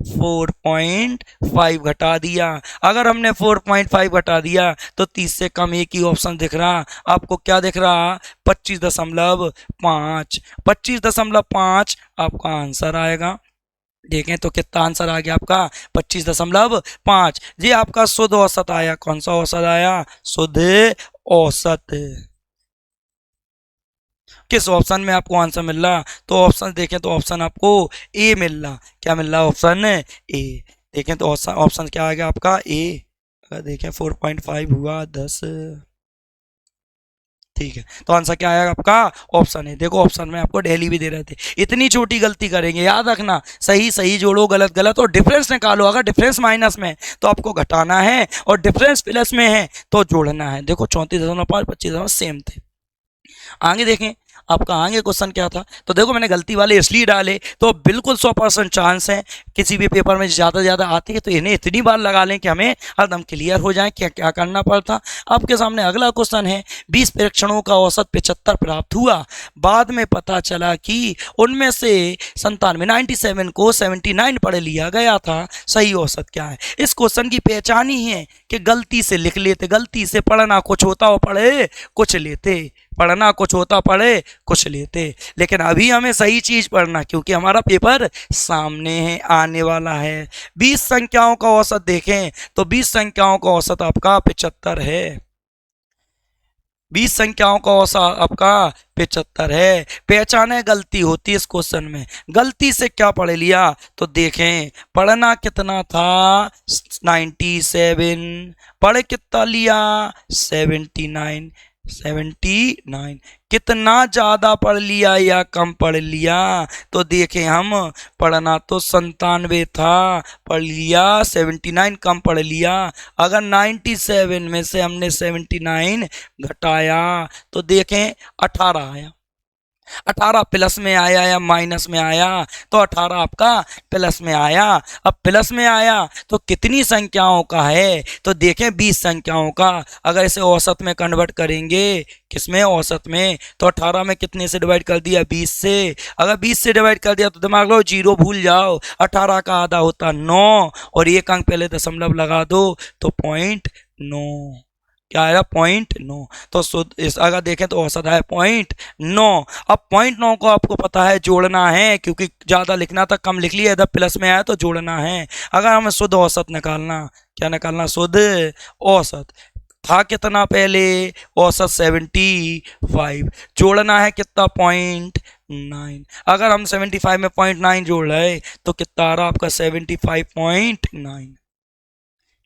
4.5 घटा दिया। अगर हमने 4.5 घटा दिया तो 30 से कम एक ही ऑप्शन दिख रहा आपको, क्या दिख रहा 25.5, 25.5 आपका आंसर आएगा। देखें तो कितना आंसर आ गया आपका 25.5, ये आपका शुद्ध औसत आया। कौन सा औसत आया, शुद्ध औसत। किस ऑप्शन में आपको आंसर मिल रहा, तो ऑप्शन देखें तो ऑप्शन आपको ए मिल रहा, क्या मिल रहा ऑप्शन ए। देखें तो ऑप्शन क्या आ गया आपका ए, अगर देखें 4.5 हुआ 10, ठीक है, तो आंसर क्या आएगा आपका ऑप्शन है। देखो ऑप्शन में आपको डेली भी दे रहे थे, इतनी छोटी गलती करेंगे, याद रखना सही सही जोड़ो, गलत गलत, और डिफरेंस निकालो, अगर डिफरेंस माइनस में तो आपको घटाना है, और डिफरेंस प्लस में है तो जोड़ना है। देखो 34.5 25 सेम थे। आगे देखें, आपका आगे क्वेश्चन क्या था। तो देखो मैंने गलती वाले इसलिए डाले, तो बिल्कुल 100% चांस है किसी भी पेपर में ज़्यादा ज़्यादा आती है तो इन्हें इतनी बार लगा लें कि हमें हरदम क्लियर हो जाए क्या क्या करना पड़ता। आपके सामने अगला क्वेश्चन है, 20 परीक्षणों का औसत 75 प्राप्त हुआ, बाद में पता चला कि उनमें से 97 को 79 पढ़ लिया गया था, सही औसत क्या है। इस क्वेश्चन की पहचान ही है कि गलती से लिख लेते, गलती से पढ़ना कुछ होता हो पढ़े कुछ लेते, पढ़ना कुछ होता पढ़े कुछ लेते। लेकिन अभी हमें सही चीज पढ़ना, क्योंकि हमारा पेपर सामने है, आने वाला है। 20 संख्याओं का औसत देखें तो 20 संख्याओं का औसत आपका 75 है। 20 संख्याओं का औसत आपका 75 है। पहचाने गलती होती है इस क्वेश्चन में, गलती से क्या पढ़ लिया तो देखें, पढ़ना कितना था 97, पढ़ कितना लिया 79, 79 कितना ज़्यादा पढ़ लिया या कम पढ़ लिया तो देखें हम, पढ़ना तो 97 था, पढ़ लिया 79, कम पढ़ लिया। अगर 97 में से हमने 79 घटाया तो देखें 18 आया, 18 प्लस में आया या माइनस में आया तो 18 आपका प्लस में आया। अब प्लस में आया तो कितनी संख्याओं का है तो देखें 20 संख्याओं का। अगर इसे औसत में कन्वर्ट करेंगे, किसमें औसत में, तो 18 में कितने से डिवाइड कर दिया 20 से। अगर 20 से डिवाइड कर दिया तो दिमाग लो जीरो भूल जाओ, 18 का आधा होता 9 और एक अंक पहले दशमलव लगा दो तो 0.9, क्या आया 0.9। तो इस अगर देखें तो औसत है 0.9। अब 0.9 को आपको पता है जोड़ना है, क्योंकि ज़्यादा लिखना था कम लिख लिया, इधर प्लस में आया तो जोड़ना है। अगर हमें शुद्ध औसत निकालना, क्या निकालना, शुद्ध औसत था कितना पहले, औसत 75, जोड़ना है कितना 0.9। अगर हम 75 में 0.9 जोड़ रहे तो कितना आ रहा आपका 75.9,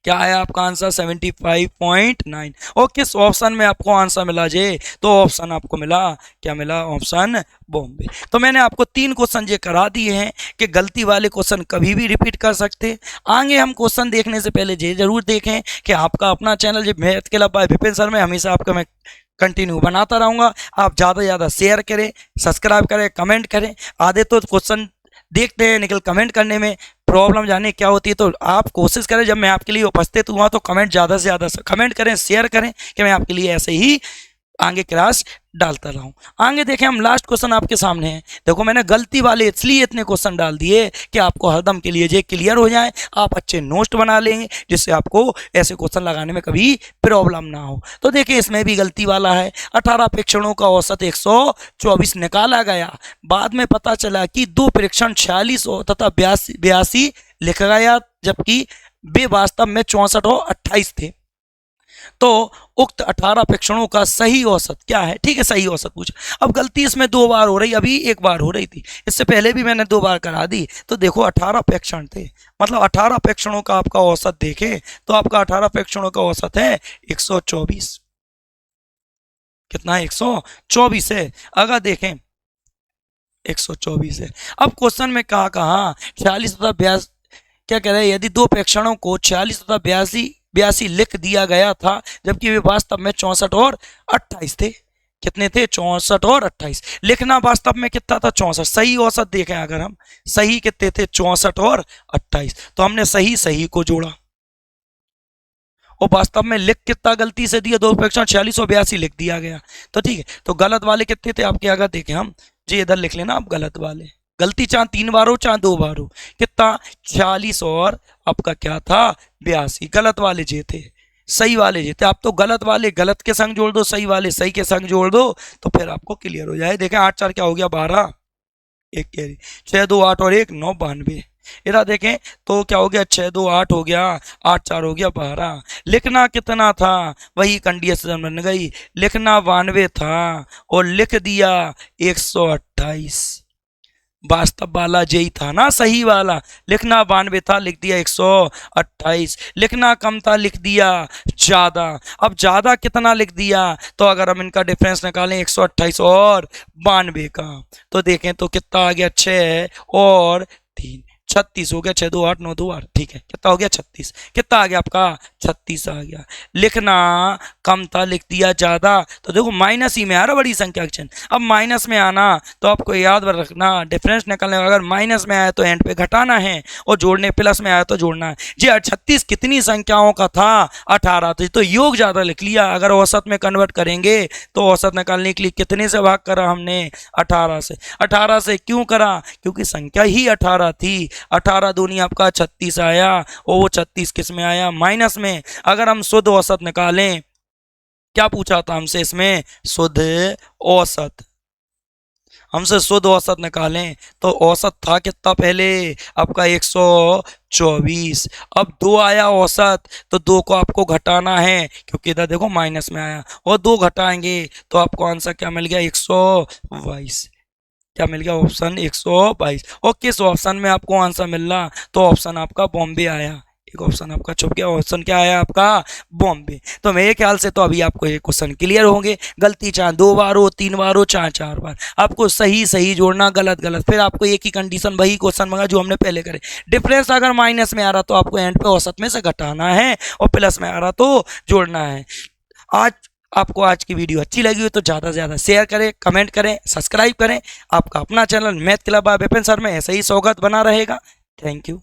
क्या है आपका आंसर 75.9। और किस ऑप्शन में आपको आंसर मिला जे, तो ऑप्शन आपको मिला, क्या मिला, ऑप्शन बॉम्बे। तो मैंने आपको 3 क्वेश्चन ये करा दिए हैं कि गलती वाले क्वेश्चन कभी भी रिपीट कर सकते। आगे हम क्वेश्चन देखने से पहले ये जरूर देखें कि आपका अपना चैनल जो math club by Vipin sir में हमेशा आपका मैं कंटिन्यू बनाता रहूँगा। आप ज़्यादा से ज़्यादा शेयर करें, सब्सक्राइब करें, कमेंट करें। आधे तो क्वेश्चन देखते हैं निकल कमेंट करने में प्रॉब्लम जाने क्या होती है, तो आप कोशिश करें जब मैं आपके लिए उपस्थित हुआ तो कमेंट ज़्यादा से ज़्यादा कमेंट करें, शेयर करें कि मैं आपके लिए ऐसे ही आगे क्लास डालता रहूं। आगे देखें हम लास्ट क्वेश्चन आपके सामने है। देखो मैंने गलती वाले इसलिए इतने क्वेश्चन डाल दिए कि आपको हरदम के लिए ये क्लियर हो जाए, आप अच्छे नोट्स बना लेंगे जिससे आपको ऐसे क्वेश्चन लगाने में कभी प्रॉब्लम ना हो। तो देखिए इसमें भी गलती वाला है। 18 परीक्षणों का औसत 124 निकाला गया, बाद में पता चला कि 2 परीक्षण 46 तथा 82 लिखा गया, जबकि वे वास्तव में 64 और 28 थे। तो उक्त 18 परीक्षणों का सही औसत क्या है। ठीक है, सही औसत पूछा। अब गलती इसमें 2 बार हो रही, अभी 1 बार हो रही थी, इससे पहले भी मैंने 2 बार करा दी। तो देखो 18 परीक्षण थे, मतलब 18 परीक्षणों का आपका औसत देखें तो आपका 18 परीक्षणों का औसत है 124। कितना है 124 है। अगर देखें 124 है। अब क्वेश्चन में कहा 46 तथा 82, क्या कह रहे हैं, यदि 2 परीक्षणों को 46 तथा 82 लिख दिया गया था, जबकि वे वास्तव में 64 और 28 थे। कितने थे, 64 और 28। लिखना वास्तव में कितना था 64। सही औसत देखें, अगर हम सही कितने थे 64 और 28, तो हमने सही सही को जोड़ा और वास्तव में लिख कितना गलती से दिया, 2 परीक्षण 46 और 82 लिख दिया गया। तो ठीक है, तो गलत वाले कितने थे आपके, अगर देखें हम जी इधर लिख लेना आप गलत वाले, गलती चाहे 3 बार हो चाहे 2 बार हो, कितना 46 और आपका क्या था 82, गलत वाले जे थे, सही वाले जे थे। आप तो गलत वाले गलत के संग जोड़ दो, सही वाले सही के संग जोड़ दो, तो फिर आपको क्लियर हो जाए। देखें 8 4 क्या हो गया 12, 1 कैरी, 6 2 8 और 1 9 92। इधर देखें तो क्या हो गया 6 2 8 हो गया, 8 4 हो गया 12। लिखना कितना था, वही कंडीशन बन गई, लिखना 92 था और लिख दिया 128। वास्तव वाला यही था ना, सही वाला, लिखना 92 था लिख दिया 128, लिखना कम था लिख दिया ज़्यादा। अब ज़्यादा कितना लिख दिया, तो अगर हम इनका डिफरेंस निकालें 128 और 92 का, तो देखें तो कितना आ गया 6 और 3, 36 हो गया, 6 2 8 9 2 8, ठीक है, कितना हो गया 36, कितना आ गया आपका 36 आ गया। लिखना कम था, लिख दिया ज़्यादा, तो देखो माइनस ही में आ रहा बड़ी संख्या का चिन्ह। अब माइनस में आना तो आपको याद रखना, डिफरेंस निकालने अगर माइनस में आया तो एंड पे घटाना है, और जोड़ने प्लस में आया तो जोड़ना है। जी 36 कितनी संख्याओं का था, 18, तो योग ज़्यादा लिख लिया। अगर औसत में कन्वर्ट करेंगे तो औसत निकालने के लिए कितने से भाग करा हमने, 18 से। 18 से क्यों करा, क्योंकि संख्या ही 18 थी। 18 दूनी आपका 36 आया, और वो 36 किस में आया, माइनस में। अगर हम शुद्ध औसत निकालें, क्या पूछा था हमसे इसमें, शुद्ध औसत, हमसे शुद्ध औसत निकालें तो औसत था कितना पहले आपका 124। अब 2 आया औसत, तो 2 को आपको घटाना है, क्योंकि इधर देखो माइनस में आया, और 2 घटाएंगे तो आपको आंसर क्या मिल गया, 122। क्या मिल गया, ऑप्शन 122। और किस ऑप्शन में आपको आंसर मिल रहा, तो ऑप्शन आपका बॉम्बे आया। एक ऑप्शन आपका छुप गया, ऑप्शन क्या आया आपका, बॉम्बे। तो मेरे ख्याल से तो अभी आपको ये क्वेश्चन क्लियर होंगे। गलती चाहे 2 बार हो, 3 बार हो, चाहे 4 बार, आपको सही सही जोड़ना, गलत गलत, फिर आपको एक ही कंडीशन, वही क्वेश्चन मंगा जो हमने पहले करे। डिफरेंस अगर माइनस में आ रहा तो आपको एंड पे औसत में से घटाना है, और प्लस में आ रहा तो जोड़ना है। आज आपको आज की वीडियो अच्छी लगी हो तो ज़्यादा से ज़्यादा शेयर करें, कमेंट करें, सब्सक्राइब करें। आपका अपना channel math club by Vipin sir में ऐसे ही स्वागत बना रहेगा। Thank you.